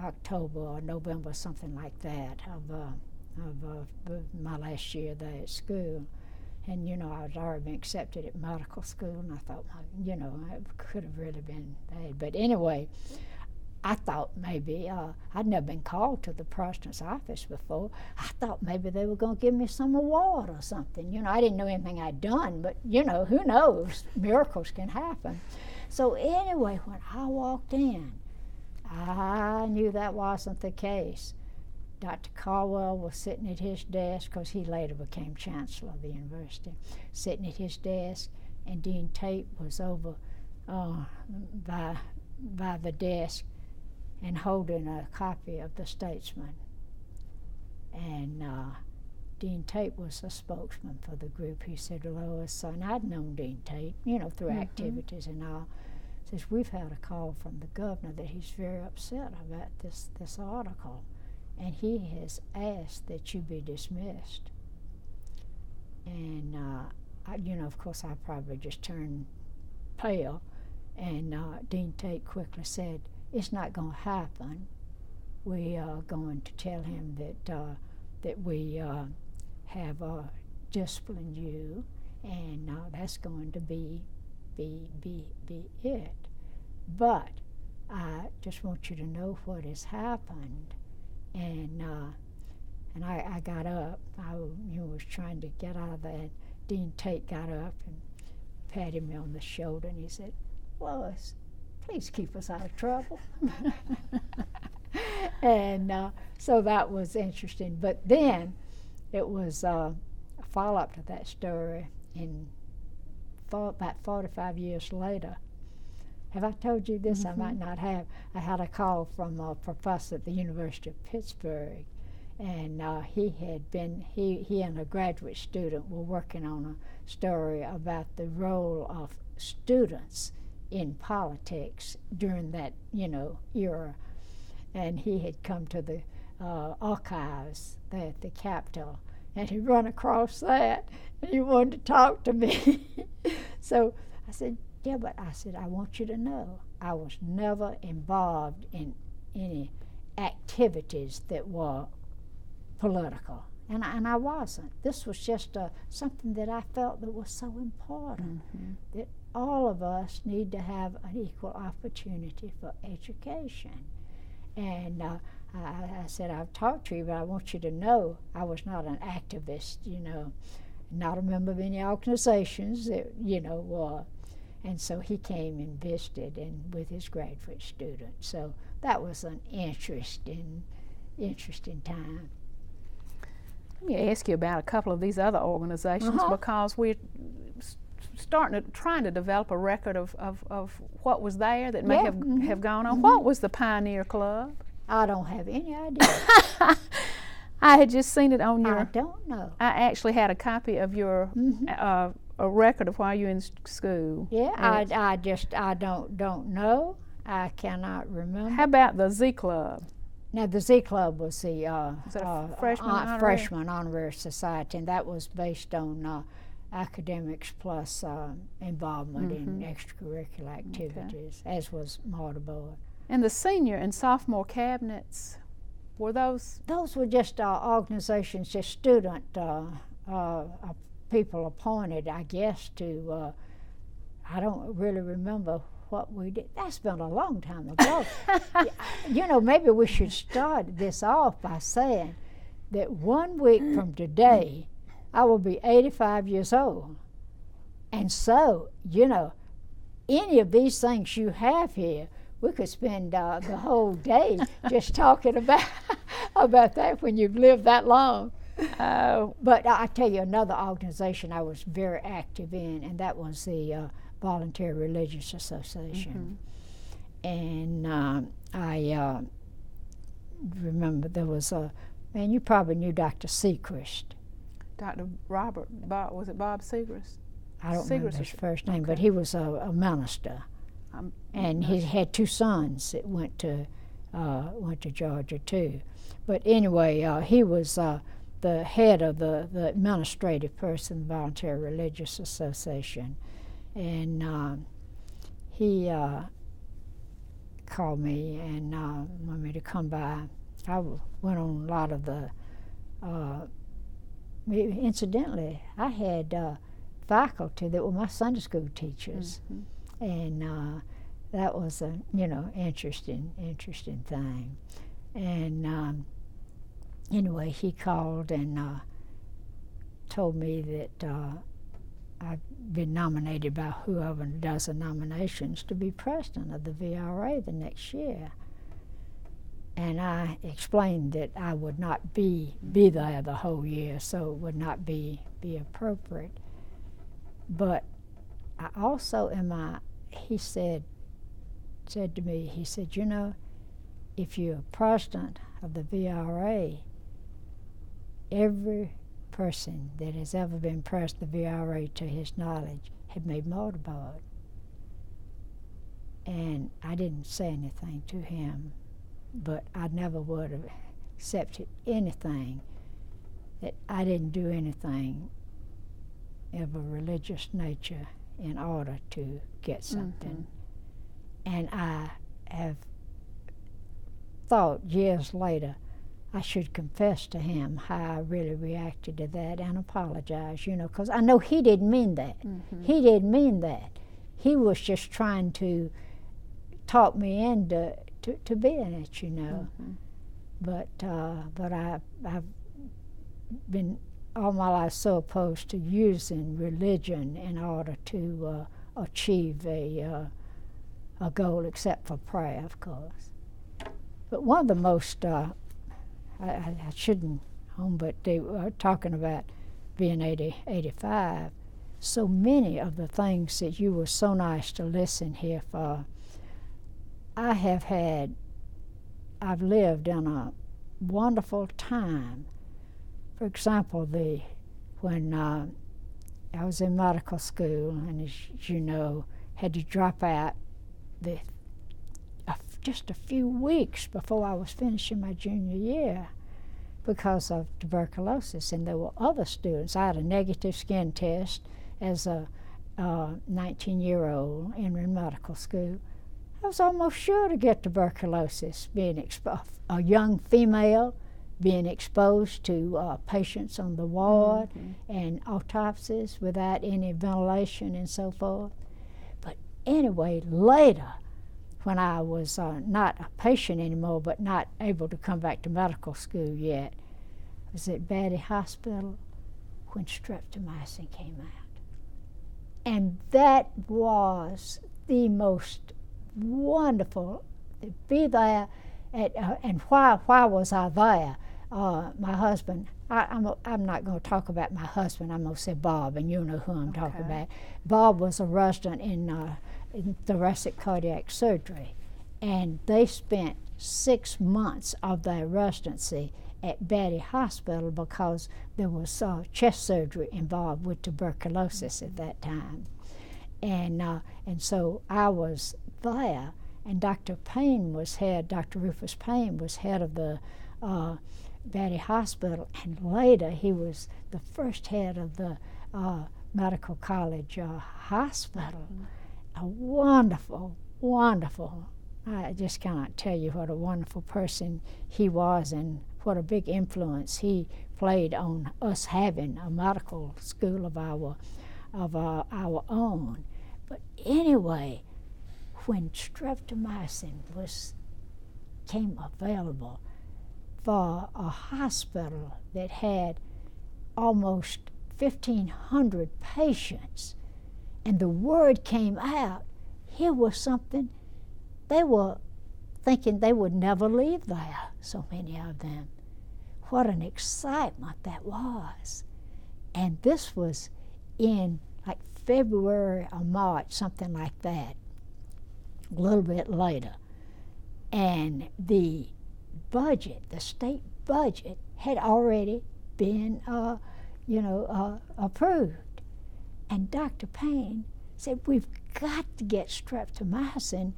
October or November, something like that, of my last year there at school. And, you know, I had already been accepted at medical school, and I thought, you know, it could have really been bad. But anyway, I thought maybe, I'd never been called to the president's office before. I thought maybe they were going to give me some award or something. You know, I didn't know anything I'd done, but, you know, who knows? Miracles can happen. So anyway, when I walked in, I knew that wasn't the case. Dr. Kawa was sitting at his desk, because he later became chancellor of the university, sitting at his desk, and Dean Tate was over by the desk and holding a copy of The Statesman. And Dean Tate was a spokesman for the group. He said, Lois, and I'd known Dean Tate, you know, through activities and all, says, we've had a call from the governor that he's very upset about this article, and he has asked that you be dismissed. And, you know, of course, I probably just turned pale, and Dean Tate quickly said, it's not going to happen. We are going to tell him that we have disciplined you, and that's going to be it. But I just want you to know what has happened. And I got up. I was trying to get out of that. Dean Tate got up and patted me on the shoulder, and he said, Lois, please keep us out of trouble. And so that was interesting. But then it was a follow-up to that story about 45 years later. Have I told you this? I might not have. I had a call from a professor at the University of Pittsburgh, and he and a graduate student were working on a story about the role of students in politics during that, you know, era. And he had come to the archives there at the Capitol, and he'd run across that, and he wanted to talk to me. So I said, yeah, but I said, I want you to know I was never involved in any activities that were political. And I wasn't. This was just something that I felt that was so important, that all of us need to have an equal opportunity for education. And I said, I've talked to you, but I want you to know I was not an activist, you know, not a member of any organizations that, you know, were. And so he came and visited with his graduate student. So that was an interesting time. Let me ask you about a couple of these other organizations, because we're trying to develop a record of what was there that may have gone on. What was the Pioneer Club? I don't have any idea. I had just seen it on your... I don't know. I actually had a copy of your a record of while you were in school. Yeah, I don't know. I cannot remember. How about the Z Club? Now, the Z Club was the freshman honorary society, and that was based on academics plus involvement in extracurricular activities, as was mortarboard. And the senior and sophomore cabinets, were those? Those were just organizations, just student people appointed, I guess, to, I don't really remember what we did. That's been a long time ago. You know, maybe we should start this off by saying that 1 week from today, I will be 85 years old. And so, you know, any of these things you have here, we could spend the whole day just talking about that when you've lived that long. But I tell you, another organization I was very active in, and that was the Voluntary Religious Association. And I remember there was man, you probably knew Dr. Segrist. Dr. Robert, was it Bob Segrist? I don't remember his first name, but he was a minister. And he had 2 sons that went to Georgia too. But anyway, he was the head of the administrative person, Voluntary Religious Association, and he called me and wanted me to come by. I went on a lot of the. Incidentally, I had faculty that were my Sunday school teachers, and that was a interesting thing. And anyway, he called and told me that I've been nominated by whoever does the nominations to be president of the VRA the next year. And I explained that I would not be there the whole year, so it would not be appropriate. But I also he said to me, he said, if you're president of the VRA, every person that has ever been president of the VRA, to his knowledge, had made mortarboard. And I didn't say anything to him, but I never would have accepted anything that I didn't do anything of a religious nature in order to get something. And I have thought years later I should confess to him how I really reacted to that and apologize, because I know he didn't mean that. He didn't mean that. He was just trying to talk me into being it, But I've been all my life so opposed to using religion in order to achieve a goal, except for prayer, of course. But one of the most, I shouldn't, but they were talking about being 85. So many of the things that you were so nice to listen here for, I've lived in a wonderful time. For example, when I was in medical school, and as you know, had to drop out just a few weeks before I was finishing my junior year because of tuberculosis, and there were other students. I had a negative skin test as a 19-year-old in medical school. I was almost sure to get tuberculosis, being a young female, being exposed to patients on the ward and autopsies without any ventilation and so forth. But anyway, later, when I was not a patient anymore, but not able to come back to medical school yet, I was at Batty Hospital when streptomycin came out. And that was the most wonderful to be there. And why was I there? My husband, I'm not going to talk about my husband, I'm going to say Bob, and you know who I'm talking about. Bob was a resident in thoracic cardiac surgery, and they spent 6 months of their residency at Batty Hospital because there was chest surgery involved with tuberculosis at that time. And so I was there, and Dr. Rufus Payne was head of the Batty Hospital, and later he was the first head of the Medical College Hospital. A wonderful, wonderful, I just cannot tell you what a wonderful person he was and what a big influence he played on us having a medical school of our own. But anyway, when streptomycin came available for a hospital that had almost 1,500 patients, and the word came out, here was something, they were thinking they would never leave there, so many of them. What an excitement that was. And this was in like February or March, something like that, a little bit later. And the budget, the state budget, had already been approved. And Dr. Payne said, we've got to get streptomycin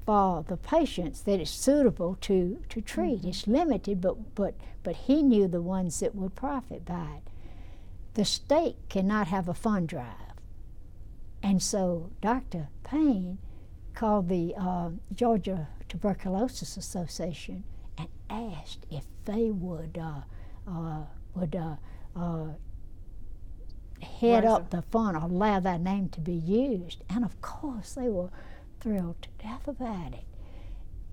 for the patients that is suitable to treat. Mm-hmm. It's limited, but he knew the ones that would profit by it. The state cannot have a fund drive. And so Dr. Payne called the Georgia Tuberculosis Association and asked if they would head up the fund, or allow that name to be used. And of course, they were thrilled to death about it.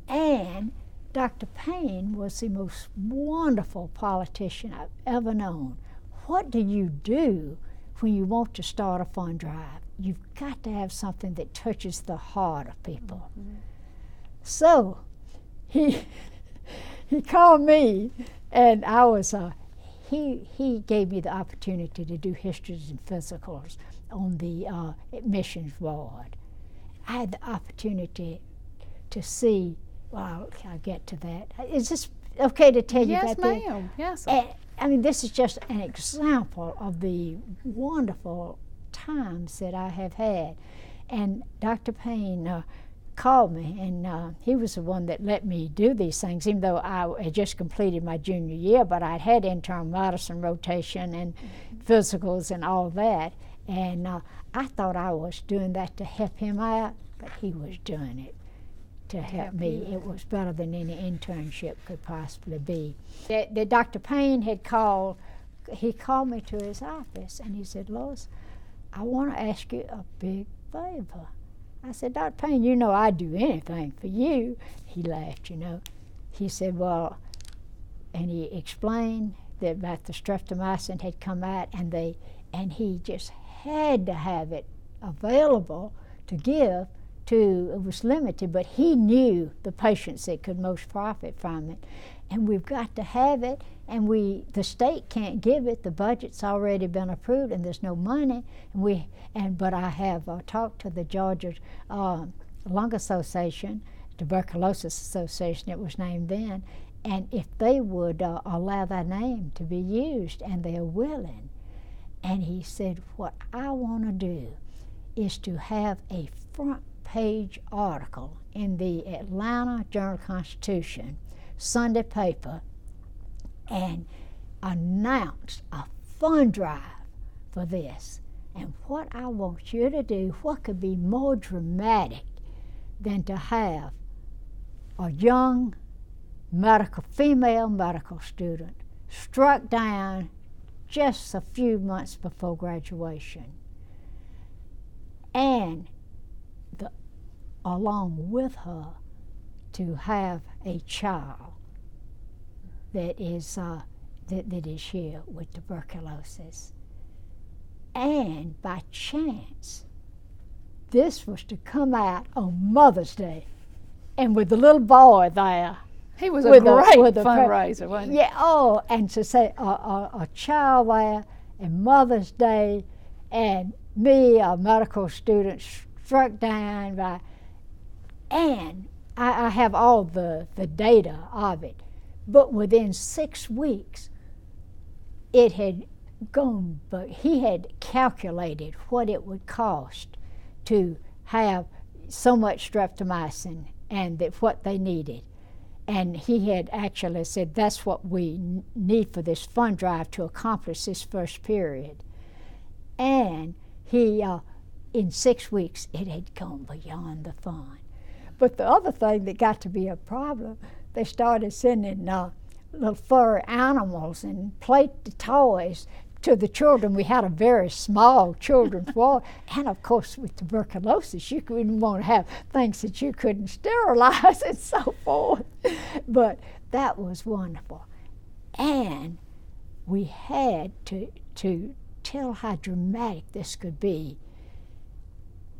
And Dr. Payne was the most wonderful politician I've ever known. What do you do when you want to start a fund drive? You've got to have something that touches the heart of people. Mm-hmm. So he called me, and I was he gave me the opportunity to do histories and physicals on the admissions ward. I had the opportunity to see. Well, I'll get to that. Is this okay to tell you that? Yes, ma'am. Yes. I mean, this is just an example of the wonderful times that I have had. And Dr. Payne called me, and he was the one that let me do these things, even though I had just completed my junior year, but I'd had internal medicine rotation and physicals and all that. And I thought I was doing that to help him out, but he was doing it to help me. It was better than any internship could possibly be. The Dr. Payne had called me to his office, and he said, Lois, I want to ask you a big favor. I said, Dr. Payne, you know I'd do anything for you. He laughed, you know. He said, well, and he explained that about the streptomycin had come out, and he just had to have it available to give to, it was limited, but he knew the patients that could most profit from it. And we've got to have it, and the state can't give it. The budget's already been approved, and there's no money. But I have talked to the Georgia Lung Association, Tuberculosis Association, it was named then, and if they would allow that name to be used, and they're willing. And he said, what I want to do is to have a front page article in the Atlanta Journal-Constitution Sunday paper and announce a fund drive for this. And what I want you to do, what could be more dramatic than to have a young female medical student struck down just a few months before graduation, and along with her to have a child that is here with tuberculosis. And by chance, this was to come out on Mother's Day, and with the little boy there. He was a great fundraiser, wasn't he? Yeah, and to say a child there, and Mother's Day, and me, a medical student, struck down by, and I have all the data of it. But within 6 weeks, it had gone, but he had calculated what it would cost to have so much streptomycin and what they needed. And he had actually said, that's what we need for this fund drive to accomplish this first period. And he, in 6 weeks, it had gone beyond the fund. But the other thing that got to be a problem, they started sending little furry animals and play toys to the children. We had a very small children's ward, and of course with tuberculosis, you wouldn't want to have things that you couldn't sterilize and so forth. But that was wonderful. And we had to tell how dramatic this could be.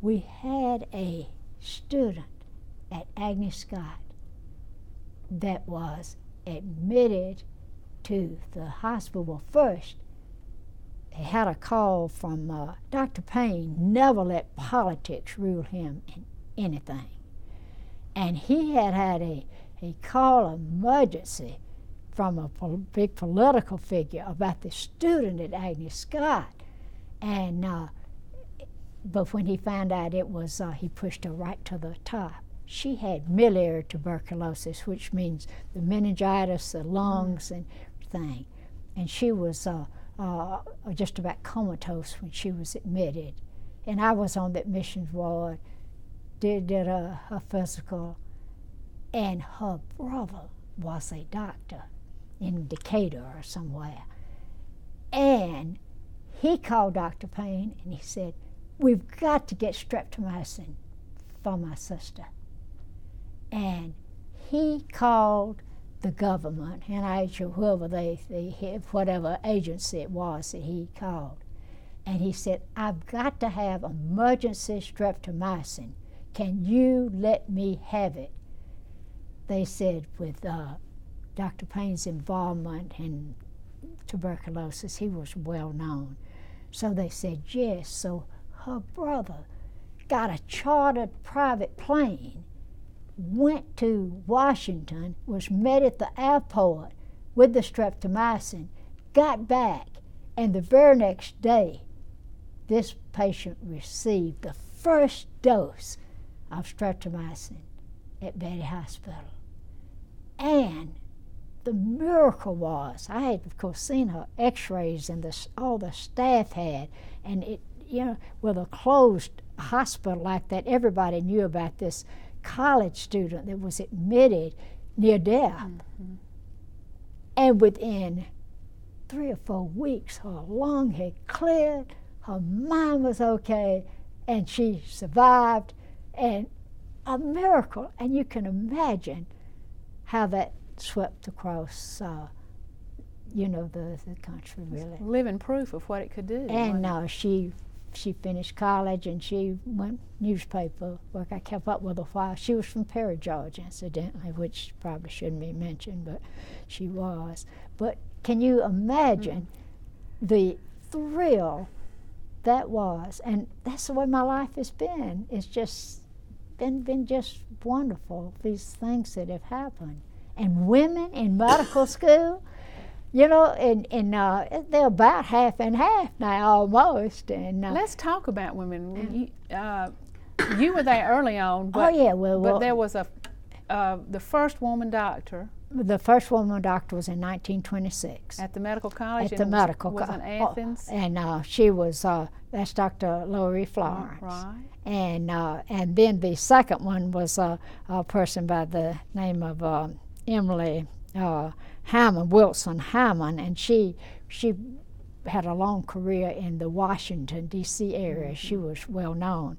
We had a student at Agnes Scott that was admitted to the hospital. Well, first, he had a call from Dr. Payne, never let politics rule him in anything. And he had a call of emergency from a big political figure about the student at Agnes Scott. And but when he found out it was, he pushed her right to the top. She had miliary tuberculosis, which means the meningitis, the lungs, and everything. And she was just about comatose when she was admitted. And I was on the admissions ward, did a physical, and her brother was a doctor in Decatur or somewhere. And he called Dr. Payne and he said, "We've got to get streptomycin for my sister." And he called the government, NIH or whoever whatever agency it was that he called. And he said, "I've got to have emergency streptomycin. Can you let me have it?" They said with Dr. Payne's involvement in tuberculosis, he was well known. So they said yes. So her brother got a chartered private plane, went to Washington, was met at the airport with the streptomycin, got back, and the very next day, this patient received the first dose of streptomycin at Betty Hospital. And the miracle was, I had, of course, seen her x-rays and all the staff had, and it, with a closed hospital like that, everybody knew about this college student that was admitted near death. Mm-hmm. And within 3 or 4 weeks, her lung had cleared, her mind was okay, and she survived, and a miracle. And you can imagine how that swept across, the country, really. Living proof of what it could do. And she finished college and she went newspaper work. I kept up with her while. She was from Perry, Georgia, incidentally, which probably shouldn't be mentioned, but she was. But can you imagine the thrill that was? And that's the way my life has been. It's just been just wonderful, these things that have happened. And women in medical school, they're about half and half now, almost. And let's talk about women. You were there early on, but, but there was the first woman doctor. The first woman doctor was in 1926 at the medical college. At the medical college, was in Athens. And she was that's Dr. Lois Florence. Right. And then the second one was a person by the name of Emily Wilson Hammond, and she had a long career in the Washington, D.C. area. Mm-hmm. She was well known.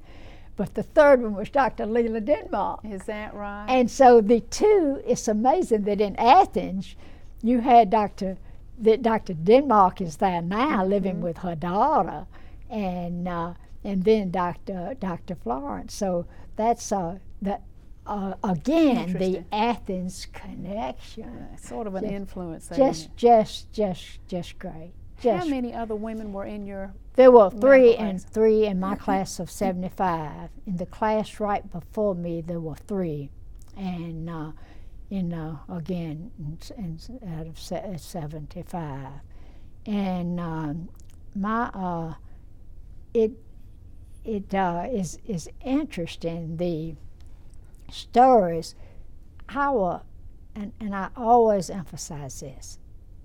But the third one was Dr. Leila Denmark. Is that right? And so the two, it's amazing that in Athens, you had Dr. Denmark is there now, living with her daughter, and then Dr. Florence. So that's again, the Athens connection. Sort of an influence there. Just great. How many other women were in your? There were three in my class of 75. In the class right before me, there were 3, and again out of 75, and it is interesting, the stories. And I always emphasize this,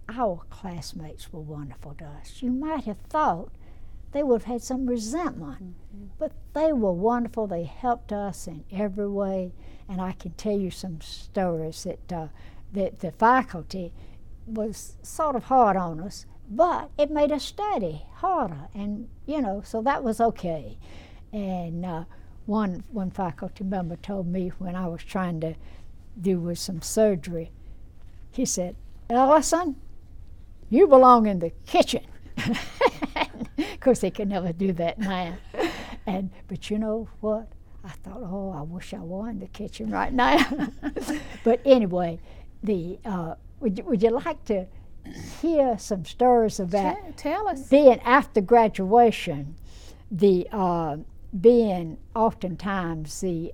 our classmates were wonderful to us. You might have thought they would have had some resentment, but they were wonderful. They helped us in every way, and I can tell you some stories that the faculty was sort of hard on us, but it made us study harder, and so that was okay. And one faculty member told me when I was trying to do with some surgery, he said, "Ellison, you belong in the kitchen." Of course, they could never do that now. But you know what? I thought, I wish I were in the kitchen right now. But anyway, would you like to hear some stories about tell us. Being after graduation, being oftentimes the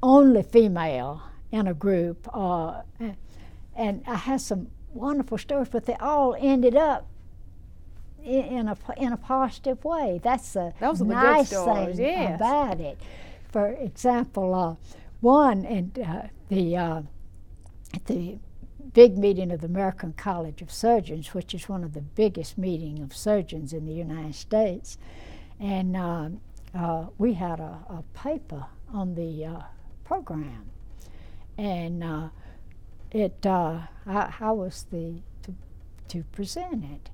only female in a group, and I have some wonderful stories, but they all ended up, in a positive way. That's a Those are the nice good stories, thing yes. about it. For example, one in at the big meeting of the American College of Surgeons, which is one of the biggest meetings of surgeons in the United States, and we had a paper on the program, and I was to present it.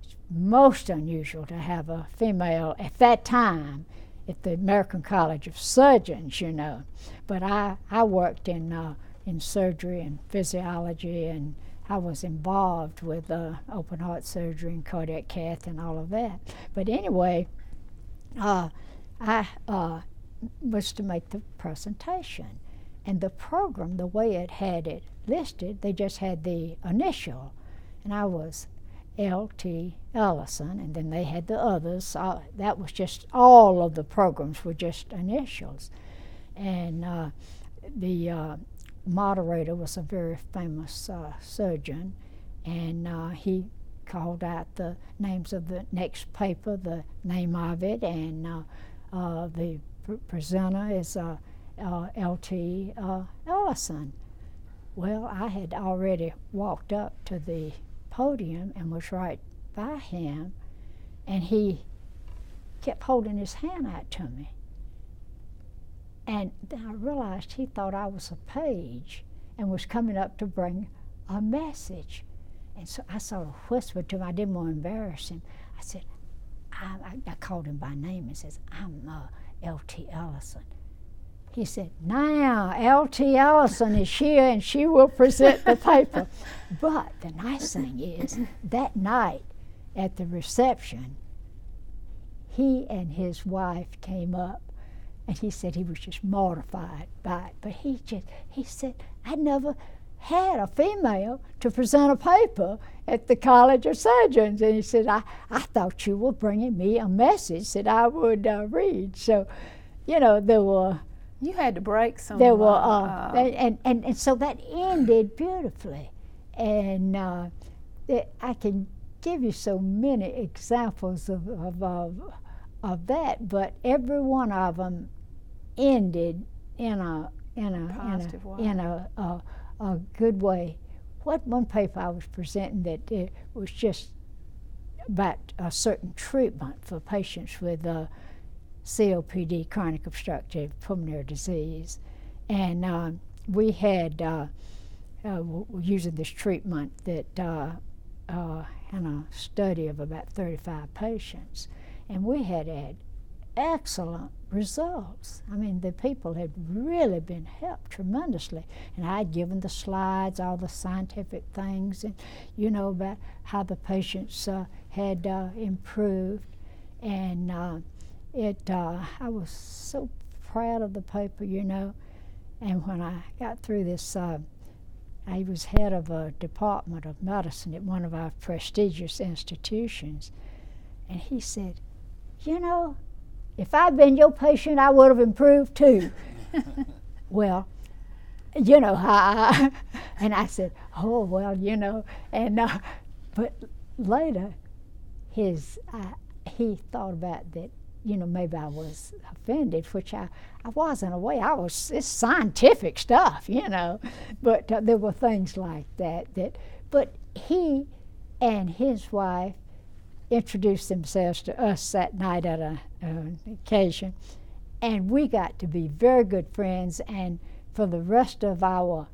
It's most unusual to have a female at that time at the American College of Surgeons, you know. But I worked in surgery and physiology, and I was involved with open heart surgery and cardiac cath and all of that. But anyway, I was to make the presentation. And the program, the way it had it listed, they just had the initial. And I was L.T. Ellison, and then they had the others. That was just, all of the programs were just initials. And the moderator was a very famous surgeon, and he called out the names of the next paper, the name of it, and the presenter is L.T. Ellison. Well, I had already walked up to the podium and was right by him, and he kept holding his hand out to me. And then I realized he thought I was a page and was coming up to bring a message. And so I sort of whispered to him. I didn't want to embarrass him. I said, I called him by name and says, I'm L.T. Ellison. He said, now L.T. Ellison is here and she will present the paper. But the nice thing is, that night at the reception, he and his wife came up, and he said he was just mortified by it. But he said, I never had a female to present a paper at the College of Surgeons. And he said, I thought you were bringing me a message that I would read. So, you know, there were... You had to break some... There were, and so that ended beautifully. And I can give you so many examples of that, but every one of them ended in a good way. What one paper I was presenting that it was just about a certain treatment for patients with COPD, chronic obstructive pulmonary disease, and we had using this treatment that in a study of about 35 patients, and we had excellent results. I mean, the people had really been helped tremendously, and I had given the slides, all the scientific things, and you know, about how the patients had improved, and I was so proud of the paper, you know. And when I got through this, I was head of a department of medicine at one of our prestigious institutions, and he said, you know, if I'd been your patient, I would have improved too. Well, you know, and I said, oh, well, you know, and but later he thought about that, you know, maybe I was offended, which I wasn't a way. It's scientific stuff, you know, but there were things like that. But he and his wife introduced themselves to us that night at an occasion, and we got to be very good friends, and for the rest of our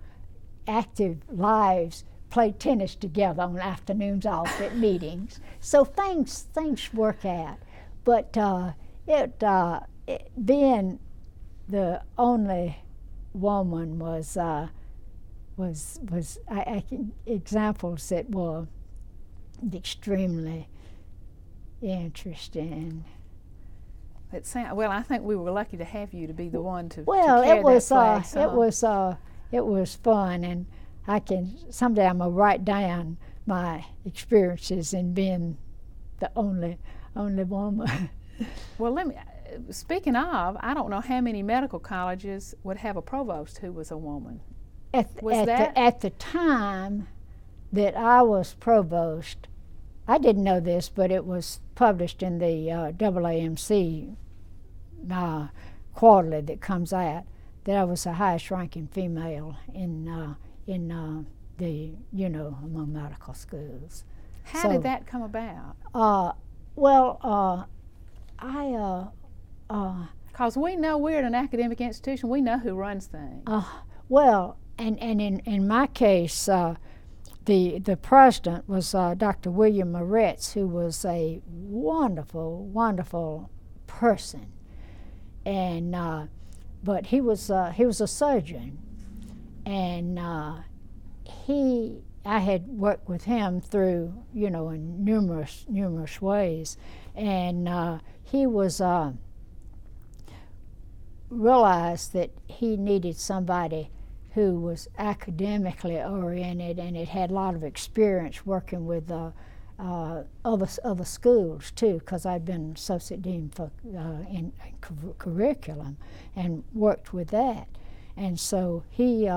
active lives played tennis together on afternoons off at meetings. So things work out. But being the only woman was I can examples that were extremely interesting. Well, I think we were lucky to have you to be the one to Well, to carry it was that flag, it was fun, and someday I'm gonna write down my experiences in being the only woman. Well, speaking of, I don't know how many medical colleges would have a provost who was a woman. At the time that I was provost, I didn't know this, but it was published in the AAMC quarterly that comes out, that I was the highest ranking female in the, among medical schools. How did that come about? Because we know we're at an academic institution, we know who runs things. And in my case, the president was Dr. William Moretz, who was a wonderful, wonderful person, and but he was a surgeon, and I had worked with him through in numerous ways, and he was realized that he needed somebody who was academically oriented and had a lot of experience working with other schools too, because I'd been associate dean for in curriculum and worked with that. And so he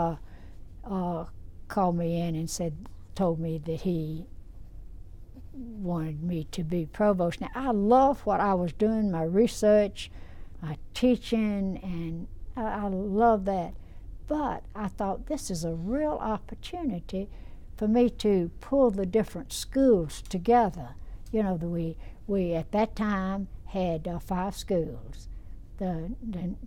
called me in and told me that he wanted me to be provost. Now, I loved what I was doing, my research, my teaching, and I love that. But I thought this is a real opportunity for me to pull the different schools together. We at that time had 5 schools: the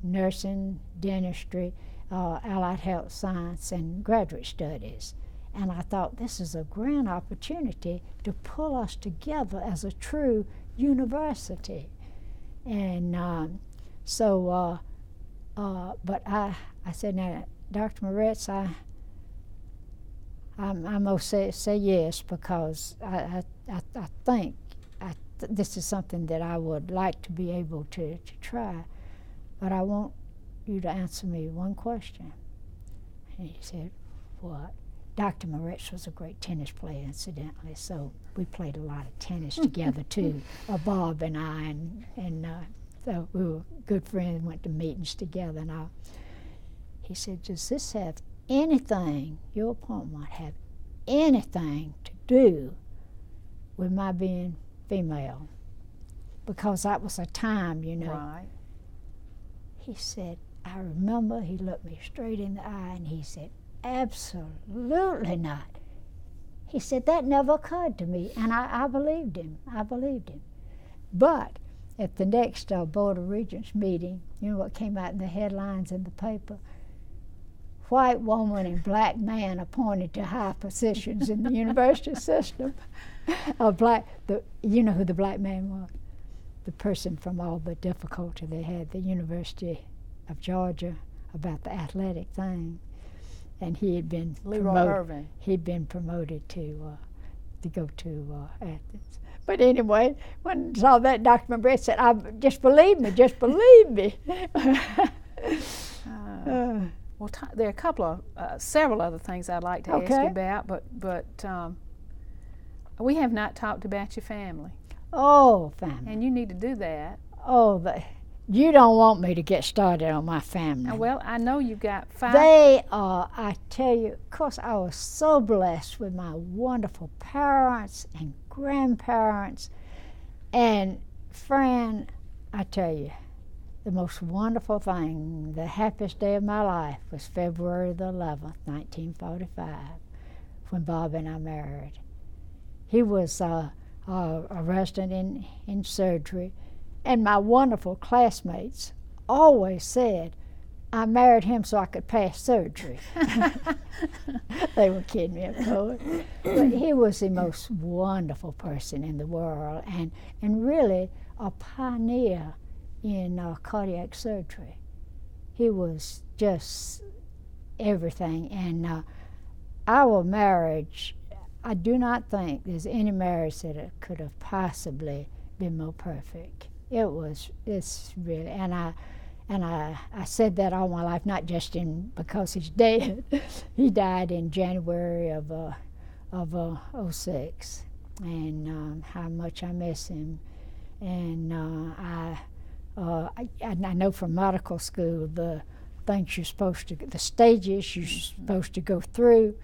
nursing, dentistry, allied health science, and graduate studies. And I thought this is a grand opportunity to pull us together as a true university. And but I said, now, Dr. Moretz, I'm going to say yes, because I think this is something that I would like to be able to try, but I want you to answer me one question. And he said, what? Dr. Moretz was a great tennis player, incidentally, so we played a lot of tennis together too, Bob and I, and so we were good friends, went to meetings together and all. He said, does this have anything, your appointment have anything to do with my being female? Because that was a time, Right. He said, I remember he looked me straight in the eye and he said, absolutely not. He said, that never occurred to me, and I believed him. But at the next Board of Regents meeting, you know what came out in the headlines in the paper? White woman and black man appointed to high positions in the university system. You know who the black man was? The person from all the difficulty they had, the University of Georgia, about the athletic thing. And he had been promoted to go to Athens. But anyway, when I saw that, Dr. Moretz said, just believe me. Well, there are several other things I'd like to ask you about, but we have not talked about your family. Oh, family. And you need to do that. Oh, you don't want me to get started on my family. Well, I know you've got 5. They are, I tell you, of course, I was so blessed with my wonderful parents and grandparents. And Fran, I tell you, the most wonderful thing, the happiest day of my life was February the 11th, 1945, when Bob and I married. He was a resident in surgery, and my wonderful classmates always said, I married him so I could pass surgery. They were kidding me, of course. But he was the most wonderful person in the world, and really a pioneer in cardiac surgery. He was just everything. And our marriage, I do not think there's any marriage that it could have possibly been more perfect. It's really, and I said that all my life, not just because he's dead. He died in January of 06, and how much I miss him. And I know from medical school the things the stages you're supposed to go through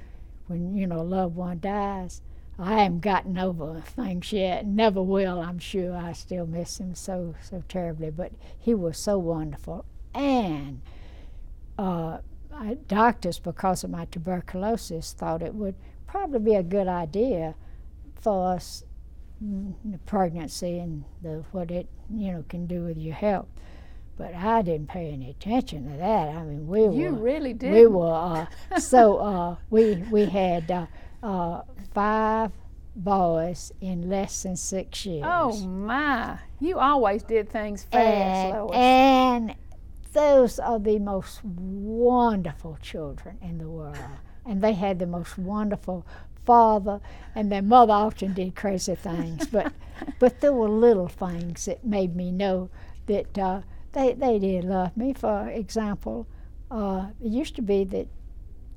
when a loved one dies. I haven't gotten over things yet. Never will, I'm sure. I still miss him so terribly. But he was so wonderful. And doctors, because of my tuberculosis, thought it would probably be a good idea for us, the pregnancy and what it can do with your health. But I didn't pay any attention to that. I mean, You really did. We were we had 5 boys in less than 6 years. Oh my! You always did things fast, Lois. And those are the most wonderful children in the world. And they had the most wonderful father, and their mother often did crazy things. But there were little things that made me know that they did love me. For example, it used to be that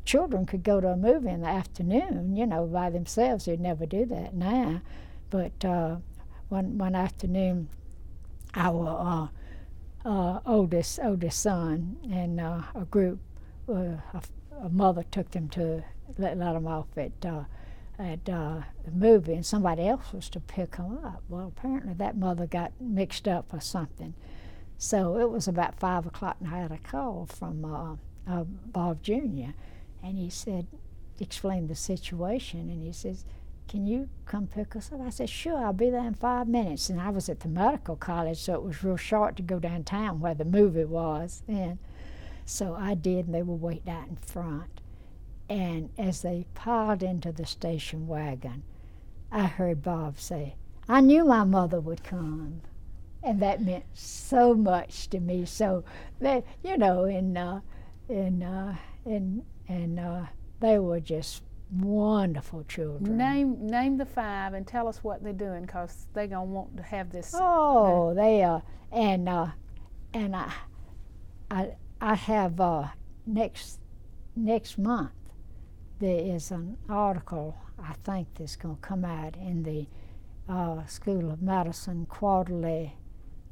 children could go to a movie in the afternoon, by themselves. They'd never do that now. But one afternoon, our oldest son and a group, a mother took them to let them off at the movie, and somebody else was to pick them up. Well, apparently that mother got mixed up or something. So it was about 5 o'clock, and I had a call from Bob Jr., and he explained the situation, and he says, "Can you come pick us up?" I said, "Sure, I'll be there in 5 minutes." And I was at the medical college, so it was real short to go downtown where the movie was then. So I did, and they were waiting out in front. And as they piled into the station wagon, I heard Bob say, "I knew my mother would come." And that meant so much to me. So they, they were just wonderful children. Name the 5 and tell us what they're doing, because they're gonna want to have this. Oh, they are, and I have next month there is an article I think that's going to come out in the School of Medicine Quarterly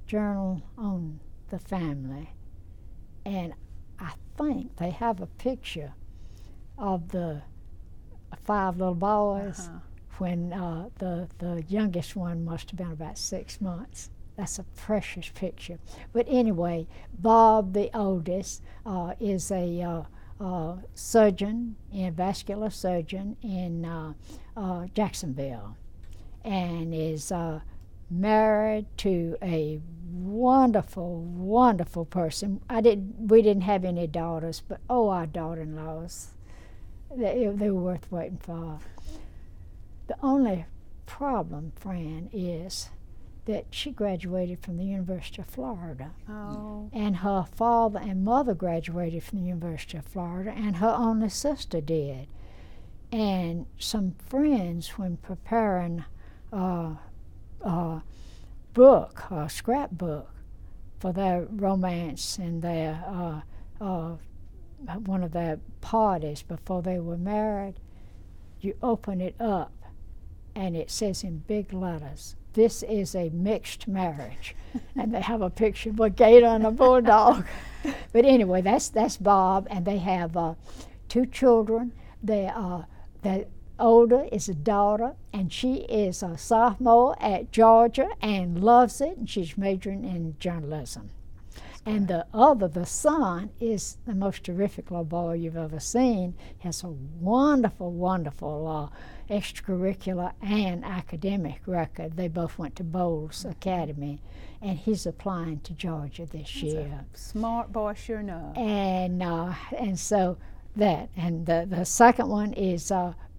Journal on the family, and I think they have a picture of the 5 little boys when the youngest one must have been about 6 months. That's a precious picture. But anyway, Bob, the oldest, is a surgeon, vascular surgeon in Jacksonville, and is married to a wonderful, wonderful person. We didn't have any daughters, but our daughter-in-laws, they were worth waiting for. The only problem, Fran, is that she graduated from the University of Florida. Oh. And her father and mother graduated from the University of Florida, and her only sister did. And some friends, when preparing a scrapbook for their romance and their one of their parties before they were married, you open it up and it says in big letters, "This is a mixed marriage." And they have a picture of a gator and a bulldog. But anyway, that's Bob, and they have 2 children. The older is a daughter, and she is a sophomore at Georgia and loves it, and she's majoring in journalism. And the son, is the most terrific little boy you've ever seen. Has a wonderful, wonderful extracurricular and academic record. They both went to Bowles Academy, and he's applying to Georgia this year. Smart boy, sure enough. And so that, and the second one is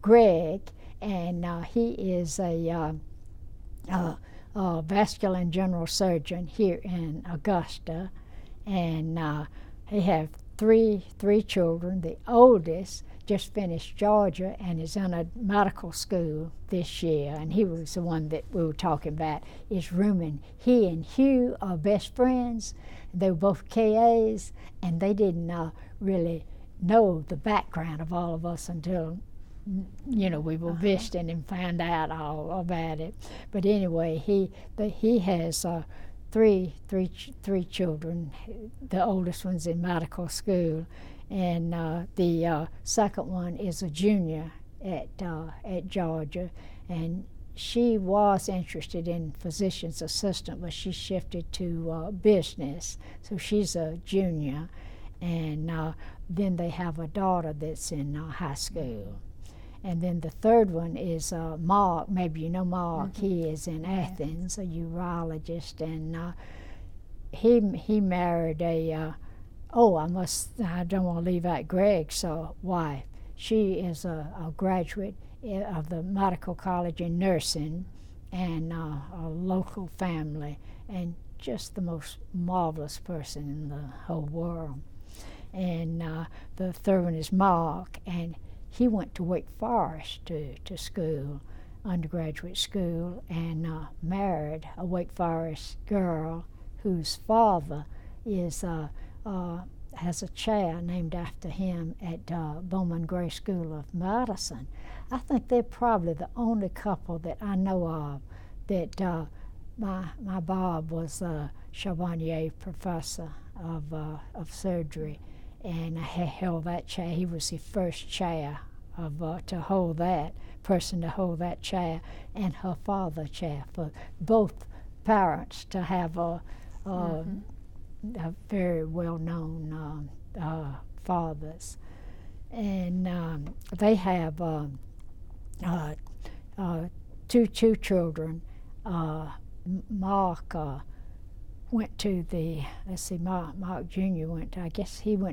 Greg, and he is a vascular and general surgeon here in Augusta, and he have three children. The oldest just finished Georgia and is in a medical school this year, and he was the one that we were talking about, is rooming. He and Hugh are best friends. They were both KAs, and they didn't really know the background of all of us until we were visiting and found out all about it. But anyway, he has three children. The oldest one's in medical school, and the second one is a junior at Georgia, and she was interested in physician's assistant, but she shifted to business. So she's a junior, and then they have a daughter that's in high school. And then the third one is Mark. Maybe you know Mark. Mm-hmm. He is in Athens, a urologist, and he married a. I don't want to leave out Greg's wife. She is a graduate of the medical college in nursing, and a local family, and just the most marvelous person in the whole world. And the third one is Mark, and he went to Wake Forest to school, undergraduate school, and married a Wake Forest girl whose father is has a chair named after him at Bowman Gray School of Medicine. I think they're probably the only couple that I know of that my Bob was a Charbonnier professor of surgery, and held that chair. He was the first chair to hold that chair, and her father chair, for both parents to have a very well-known fathers. And they have two children. Mark went to Mark Jr. went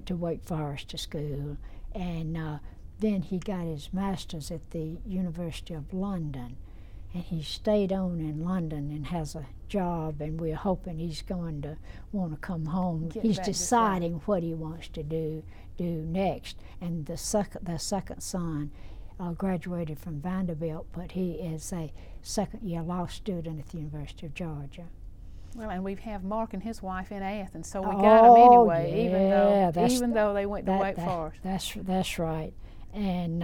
to Wake Forest to school, and then he got his master's at the University of London, and he stayed on in London and has a job, and we're hoping he's going to want to come home. He's deciding what he wants to do next. And the second son graduated from Vanderbilt, but he is a second-year law student at the University of Georgia. Well, and we have Mark and his wife in Athens, so we got them anyway, even though they went to Wake Forest. That's right. And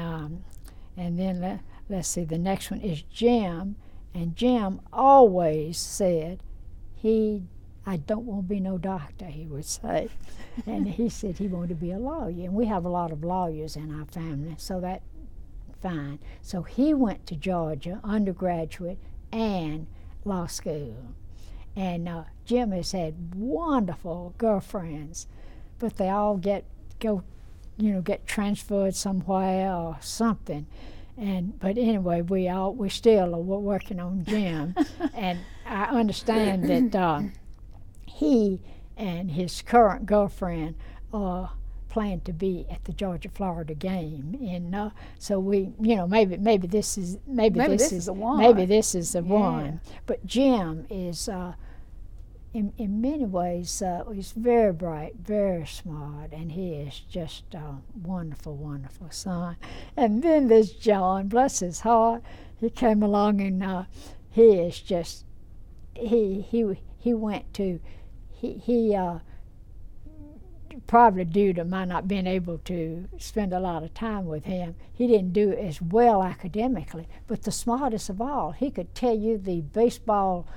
then let's see, the next one is Jim, and Jim always said I don't want to be no doctor, he would say. And he said he wanted to be a lawyer, and we have a lot of lawyers in our family, so that's fine. So he went to Georgia, undergraduate and law school. And Jim has had wonderful girlfriends, but they all get transferred somewhere or something. But anyway, we still are working on Jim, and I understand that he and his current girlfriend plan to be at the Georgia-Florida game, and so we, maybe this is the one. Maybe this is the one. But Jim is. In many ways, he's very bright, very smart, and he is just a wonderful, wonderful son. And then there's John, bless his heart. He came along, and he is just, he went to, he probably due to my not being able to spend a lot of time with him, he didn't do as well academically, but the smartest of all. He could tell you the baseball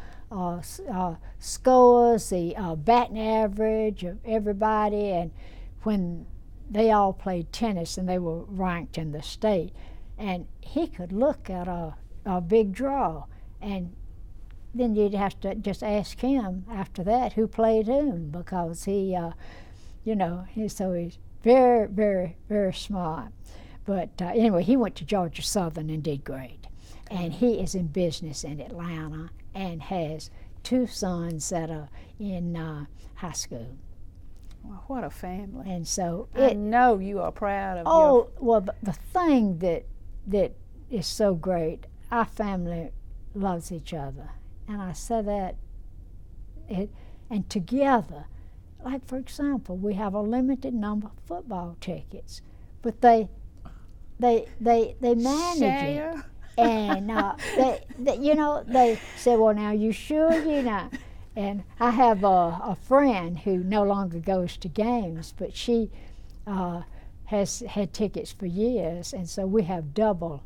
scores, the batting average of everybody, and when they all played tennis and they were ranked in the state, and he could look at a big draw, and then you'd have to just ask him after that who played whom, because he's very, very, very smart. But anyway, he went to Georgia Southern and did great, and he is in business in Atlanta, and has two sons that are in high school. Well, what a family. And so I know you are proud of well, the thing that is so great, our family loves each other. And I say that, and together, like for example, we have a limited number of football tickets, but they manage Share. it. And they said, well, now you sure And I have a friend who no longer goes to games, but she has had tickets for years, and so we have double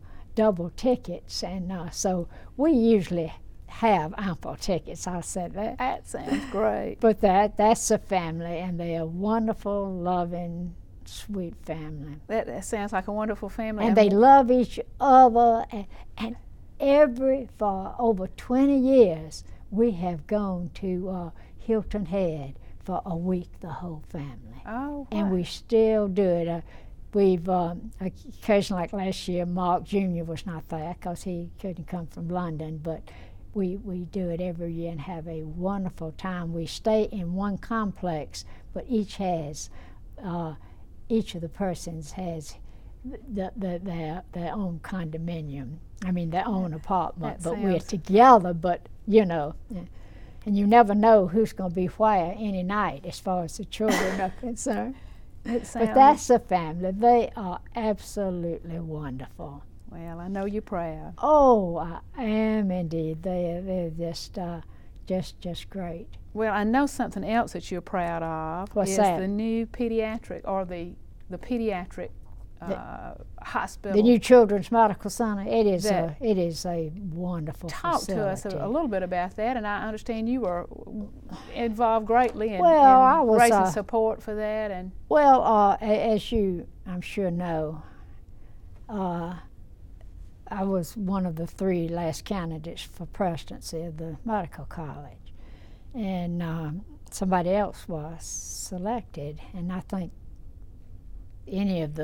tickets, and so we usually have ample tickets. I said that. That sounds great. But that's a family, and they're a wonderful, loving, sweet family. That sounds like a wonderful family. And they love each other, and for over 20 years, we have gone to Hilton Head for a week, the whole family. Oh, and we still do it. We've occasionally, like last year, Mark Jr. was not there because he couldn't come from London, but we do it every year and have a wonderful time. We stay in one complex, but each of the persons has their own condominium. I mean, their own apartment, but we're together, but you know. And you never know who's going to be where any night as far as the children are concerned. But that's the family. They are absolutely wonderful. Well, I know you're proud. Oh, I am indeed. They're just great. Well, I know something else that you're proud of. What's that? The new pediatric, or the pediatric hospital. The new Children's Medical Center. It is a wonderful facility. Talk to us a little bit about that, and I understand you were involved greatly in raising support for that. And as you, I'm sure, know, I was one of the 3 last candidates for presidency of the medical college, and somebody else was selected, and I think any of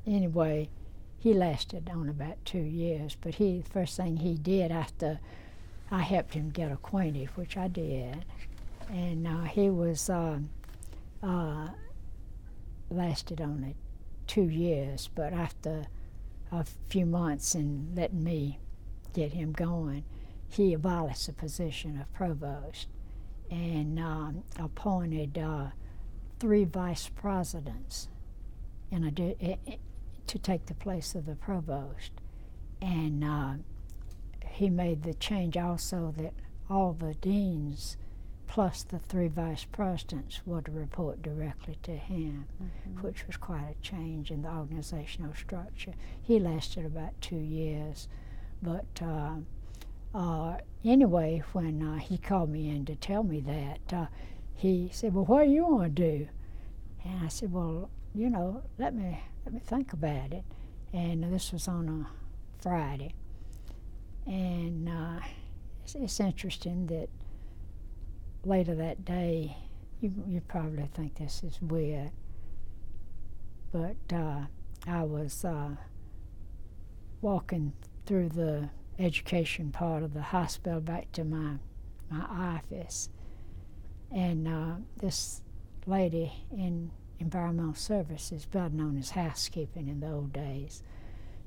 anyway, he lasted on about 2 years, but the first thing he did after I helped him get acquainted, which I did, and he was lasted only 2 years, but after a few months and letting me get him going, he abolished the position of provost and appointed 3 vice presidents to take the place of the provost. And he made the change also that all the deans plus the 3 vice presidents were to report directly to him, which was quite a change in the organizational structure. He lasted about 2 years, but anyway, when he called me in to tell me that, he said, "Well, what do you want to do?" And I said, "Well, you know, let me think about it." And this was on a Friday. And it's interesting that later that day, you probably think this is weird, but I was walking through the education part of the hospital back to my office, and this lady in environmental services, better known as housekeeping in the old days,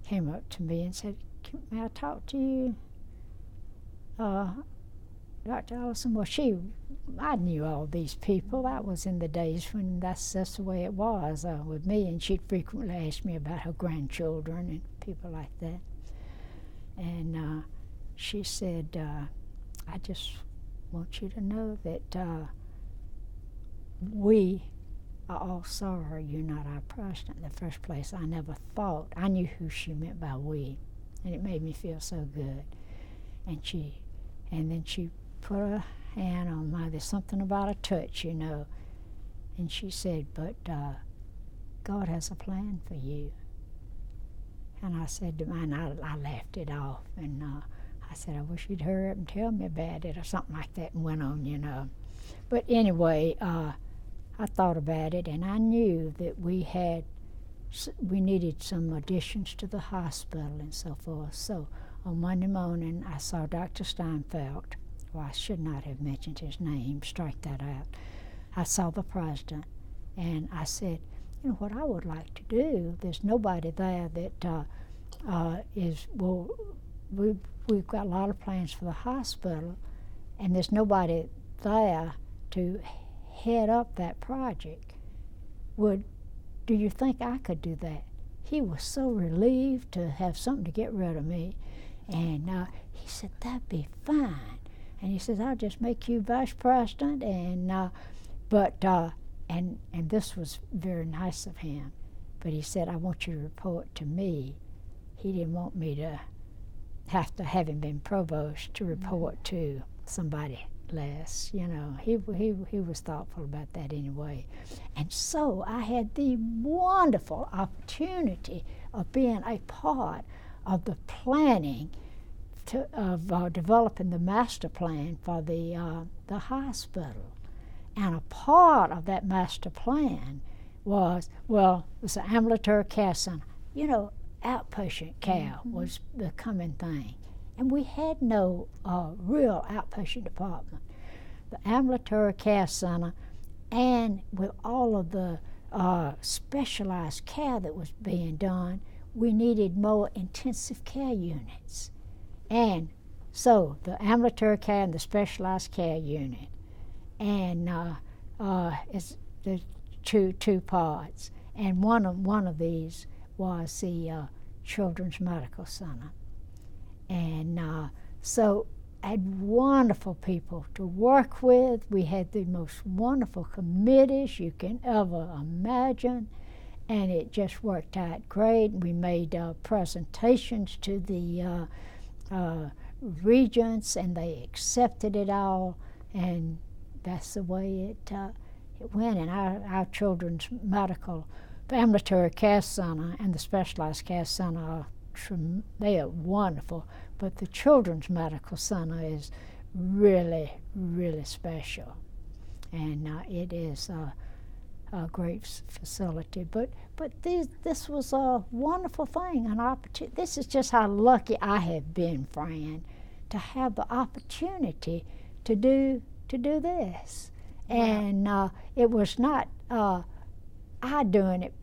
came up to me and said, "May I talk to you, Dr. Ellison?" Well, I knew all these people. That was in the days when that's the way it was with me, and she'd frequently ask me about her grandchildren and people like that. And she said, "I just want you to know that we are all sorry you're not our president." In the first place, I never thought, I knew who she meant by we, and it made me feel so good. And then she put her hand on mine. There's something about a touch, you know. And she said, "But God has a plan for you." And I said to mine, I laughed it off, and I said, "I wish you'd hurry up and tell me about it," or something like that, and went on, you know. But anyway, I thought about it, and I knew that we needed some additions to the hospital and so forth. So on Monday morning, I saw Dr. Steinfeld. Well, I should not have mentioned his name, strike that out. I saw the president, and I said, "You know what I would like to do? There's nobody there that we've got a lot of plans for the hospital, and there's nobody there to head up that project. Do you think I could do that?" He was so relieved to have something to get rid of me, and he said, "That'd be fine." And he says, "I'll just make you vice president," and and this was very nice of him. But he said, "I want you to report to me." He didn't want me to have him been provost to report to somebody less. You know, he was thoughtful about that anyway. And so I had the wonderful opportunity of being a part of the planning of developing the master plan for the hospital. And a part of that master plan was, well, it was an ambulatory care center. You know, outpatient care was the common thing. And we had no real outpatient department. The ambulatory care center, and with all of the specialized care that was being done, we needed more intensive care units. And so the ambulatory care and the specialized care unit, and it's the two parts. And one of these was the Children's Medical Center. And so I had wonderful people to work with. We had the most wonderful committees you can ever imagine, and it just worked out great. We made presentations to the regents, and they accepted it all, and that's the way it went. And our Children's Medical, the Ambulatory Care Center and the Specialized Care Center, they are wonderful, but the Children's Medical Center is really, really special, and it is a great facility. But this was a wonderful thing, an opportunity. This is just how lucky I have been, Fran, to have the opportunity to do this. Wow. And it was not I doing it.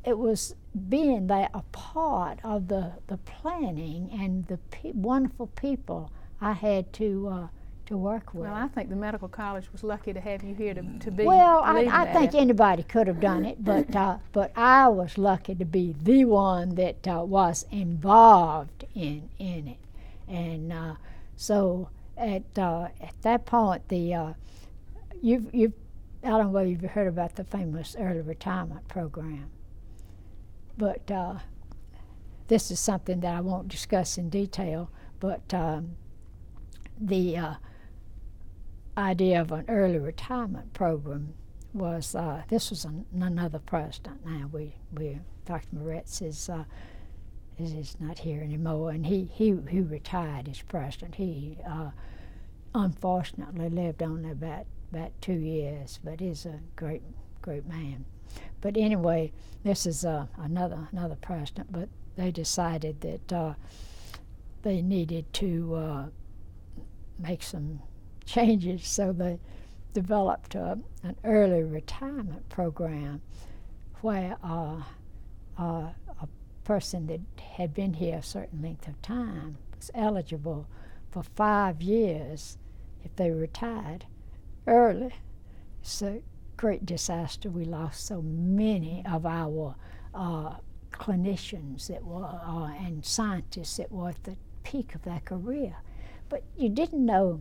It was being there a part of the planning and the wonderful people I had to work with. Well, I think the medical college was lucky to have you here to be. Well, I think anybody could have done it, but I was lucky to be the one that was involved in it. And so at that point, I don't know whether you've heard about the famous early retirement program, but this is something that I won't discuss in detail, but the idea of an early retirement program was, this was another president now. Dr. Moretz is not here anymore, and he retired as president. He unfortunately lived only about 2 years, but he's a great man. But anyway, this is another president, but they decided that they needed to make some changes, so they developed an early retirement program where a person that had been here a certain length of time was eligible for 5 years if they retired early. It's a great disaster. We lost so many of our clinicians that were and scientists that were at the peak of their career. But you didn't know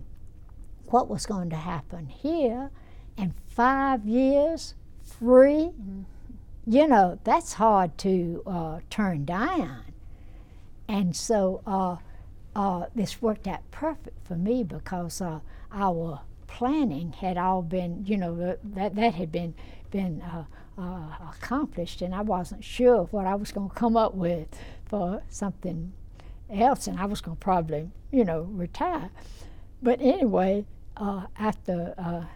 what was going to happen here, and 5 years free. Mm-hmm. You know, that's hard to turn down. And so this worked out perfect for me because our planning had all been, that had been accomplished, and I wasn't sure what I was going to come up with for something else, and I was going to probably, retire. But anyway, after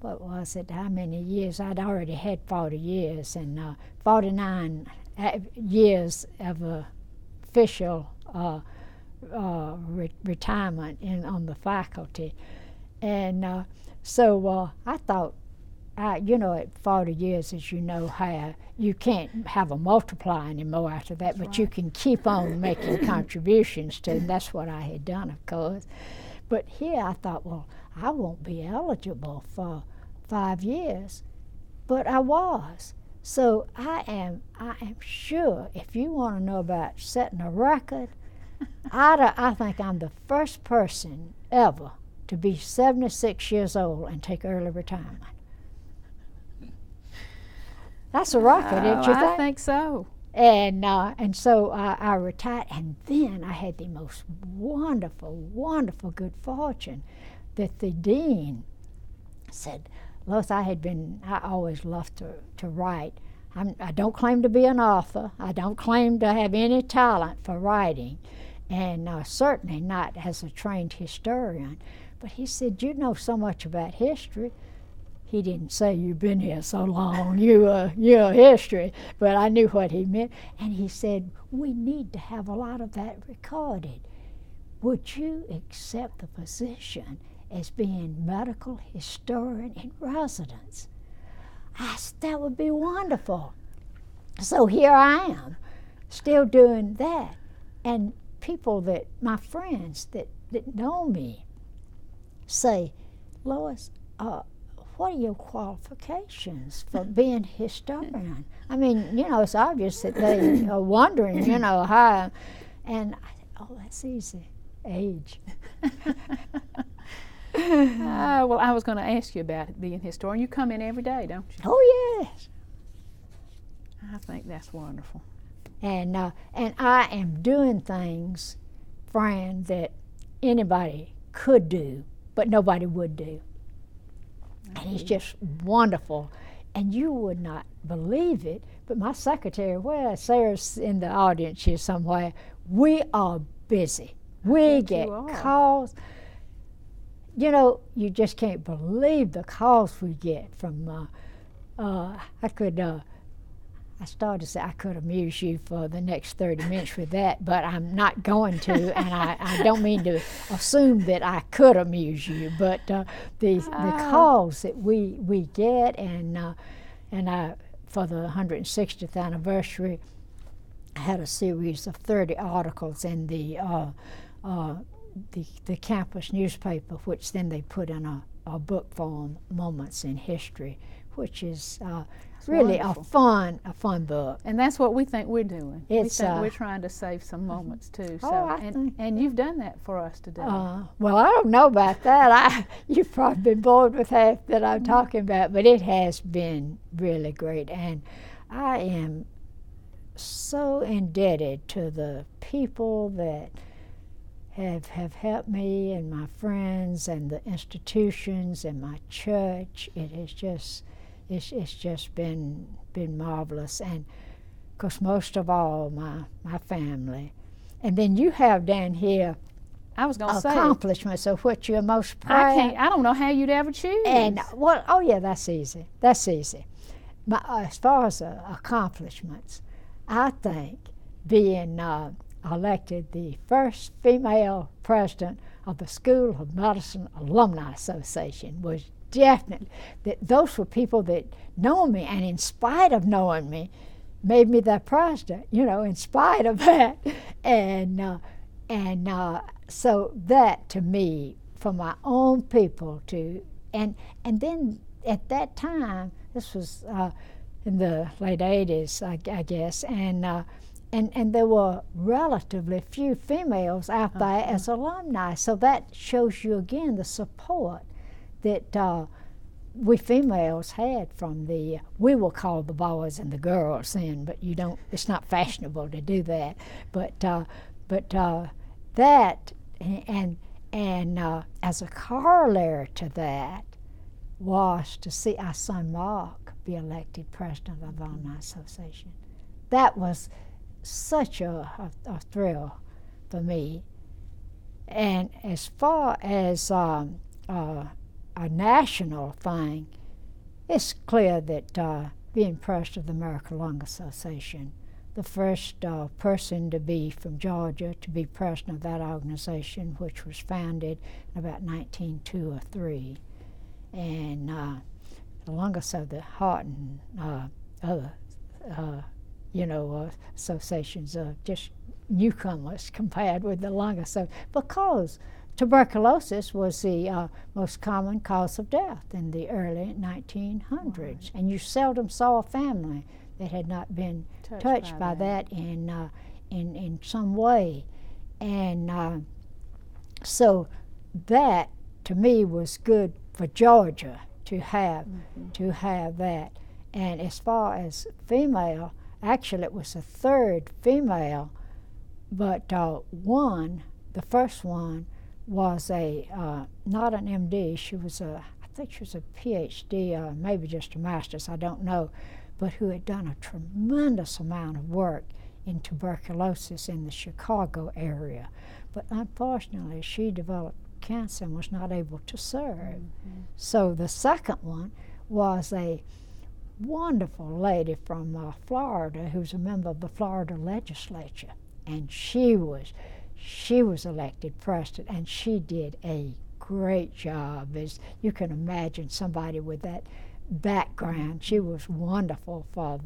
what was it, how many years? I'd already had 40 years, and 49 years of official retirement on the faculty. And so I thought, at 40 years, as you know, how you can't have a multiplier anymore after that, but you can keep on making contributions to, and that's what I had done, of course. But here I thought, well, I won't be eligible for 5 years, but I was. So I am sure, if you want to know about setting a record, I think I'm the first person ever to be 76 years old and take early retirement. That's a record, don't you think? I think so. And so I retired, and then I had the most wonderful, wonderful good fortune that the dean said, Lois, I always loved to write. I don't claim to be an author. I don't claim to have any talent for writing, and certainly not as a trained historian. But he said, you know so much about history. He didn't say, you've been here so long, you're history, but I knew what he meant. And he said, we need to have a lot of that recorded. Would you accept the position as being medical historian in residence? I said, that would be wonderful. So here I am, still doing that. And people my friends that know me say, Lois, what are your qualifications for being a historian? I mean, it's obvious that they are wondering, how. And I said, oh, that's easy. Age. Well, I was going to ask you about being a historian. You come in every day, don't you? Oh, yes. I think that's wonderful. And I am doing things, Fran, that anybody could do, but nobody would do. And it's just wonderful. And you would not believe it, but my secretary, Sarah's in the audience here somewhere, we are busy. We get calls. You just can't believe the calls we get from, I started to say I could amuse you for the next 30 minutes with that, but I'm not going to, and I don't mean to assume that I could amuse you, but the calls that we get, and for the 160th anniversary, I had a series of 30 articles in the campus newspaper, which then they put in a book form, Moments in History, which is really wonderful. a fun book. And that's what we think we're doing. We think we're trying to save some moments too. So, and you've done that for us today. Well, I don't know about that. You've probably been bored with half that I'm talking about, but it has been really great. And I am so indebted to the people that have helped me, and my friends, and the institutions, and my church. It's just been marvelous, and of course most of all my family. And then you have down here I was going to say accomplishments of what you're most proud. I don't know how you'd ever choose. And that's easy. As far as accomplishments, I think being elected the first female president of the School of Medicine Alumni Association was definitely, that those were people that know me, and in spite of knowing me, made me their president, in spite of that. And so that, to me, for my own people and then at that time, this was in the late 80s, I guess, and there were relatively few females out there as alumni. So that shows you again the support that we females had from we were called the boys and the girls then, but it's not fashionable to do that. But that, and as a corollary to that, was to see our son Mark be elected president of the Alumni Association. That was such a thrill for me. And as far as a national thing, it's clear that being president of the American Lung Association, the first person to be from Georgia to be president of that organization, which was founded in about 1902 or 3, and the longest of the heart and other associations of just newcomers compared with the lung association, because tuberculosis was the most common cause of death in the early 1900s, and you seldom saw a family that had not been touched by that in some way. And so that, to me, was good for Georgia to have that. And as far as female, actually it was the third female, but the first one was not an MD. She was I think she was a PhD, maybe just a master's, I don't know, but who had done a tremendous amount of work in tuberculosis in the Chicago area. But unfortunately, she developed cancer and was not able to serve. Mm-hmm. So the second one was a wonderful lady from Florida who's a member of the Florida legislature, and she was elected president, and she did a great job. As you can imagine, somebody with that background, she was wonderful for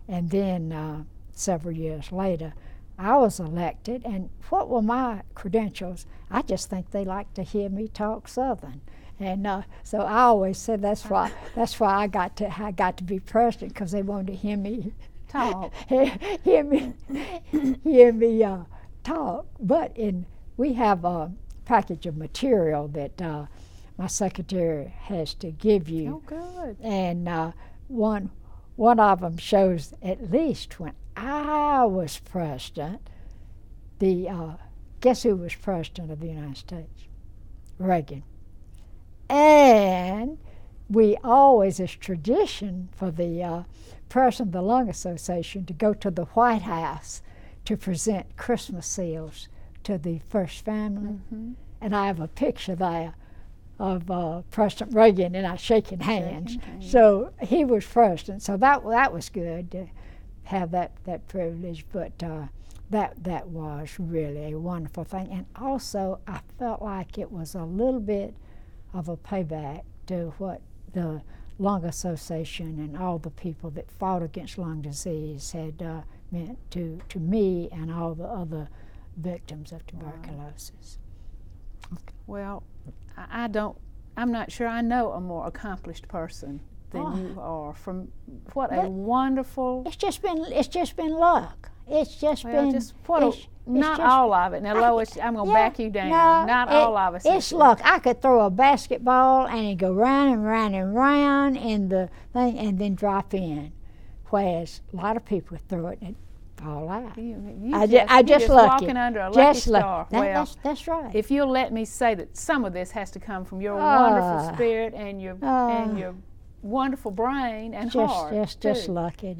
and then several years later, I was elected, and what were my credentials? I just think they like to hear me talk Southern, and so I always said that's why I got to be president, because they wanted to hear me talk, hear me talk. But we have a package of material that my secretary has to give you. Oh, good. And one of them shows, at least when I was president, guess who was president of the United States? Reagan. And we always, it's tradition for the president of the Lung Association to go to the White House to present Christmas seals to the first family. Mm-hmm. And I have a picture there of President Reagan and I shaking hands. So he was president. So that was good to have that privilege. But that was really a wonderful thing. And also, I felt like it was a little bit of a payback to what the Lung Association and all the people that fought against lung disease had meant to me and all the other victims of tuberculosis. Okay. Well, I'm not sure I know a more accomplished person than you are. From what a wonderful. It's just been luck. It's just been. Not all of it. Now, Lois, I'm going to back you down. No, not all of us. It's luck. I could throw a basketball and it'd go round and round and round in the thing and then drop in. Whereas a lot of people throw it and fall out. I just lucky. Walking under a lucky star. That's right. If you'll let me say that some of this has to come from your wonderful spirit and your wonderherwonderful brain and heart. Just lucky.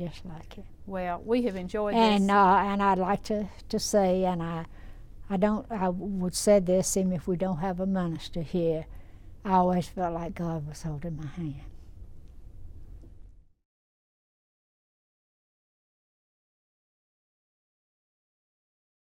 Well, we have enjoyed this. And I'd like to say, and I would say this even if we don't have a minister here, I always felt like God was holding my hand.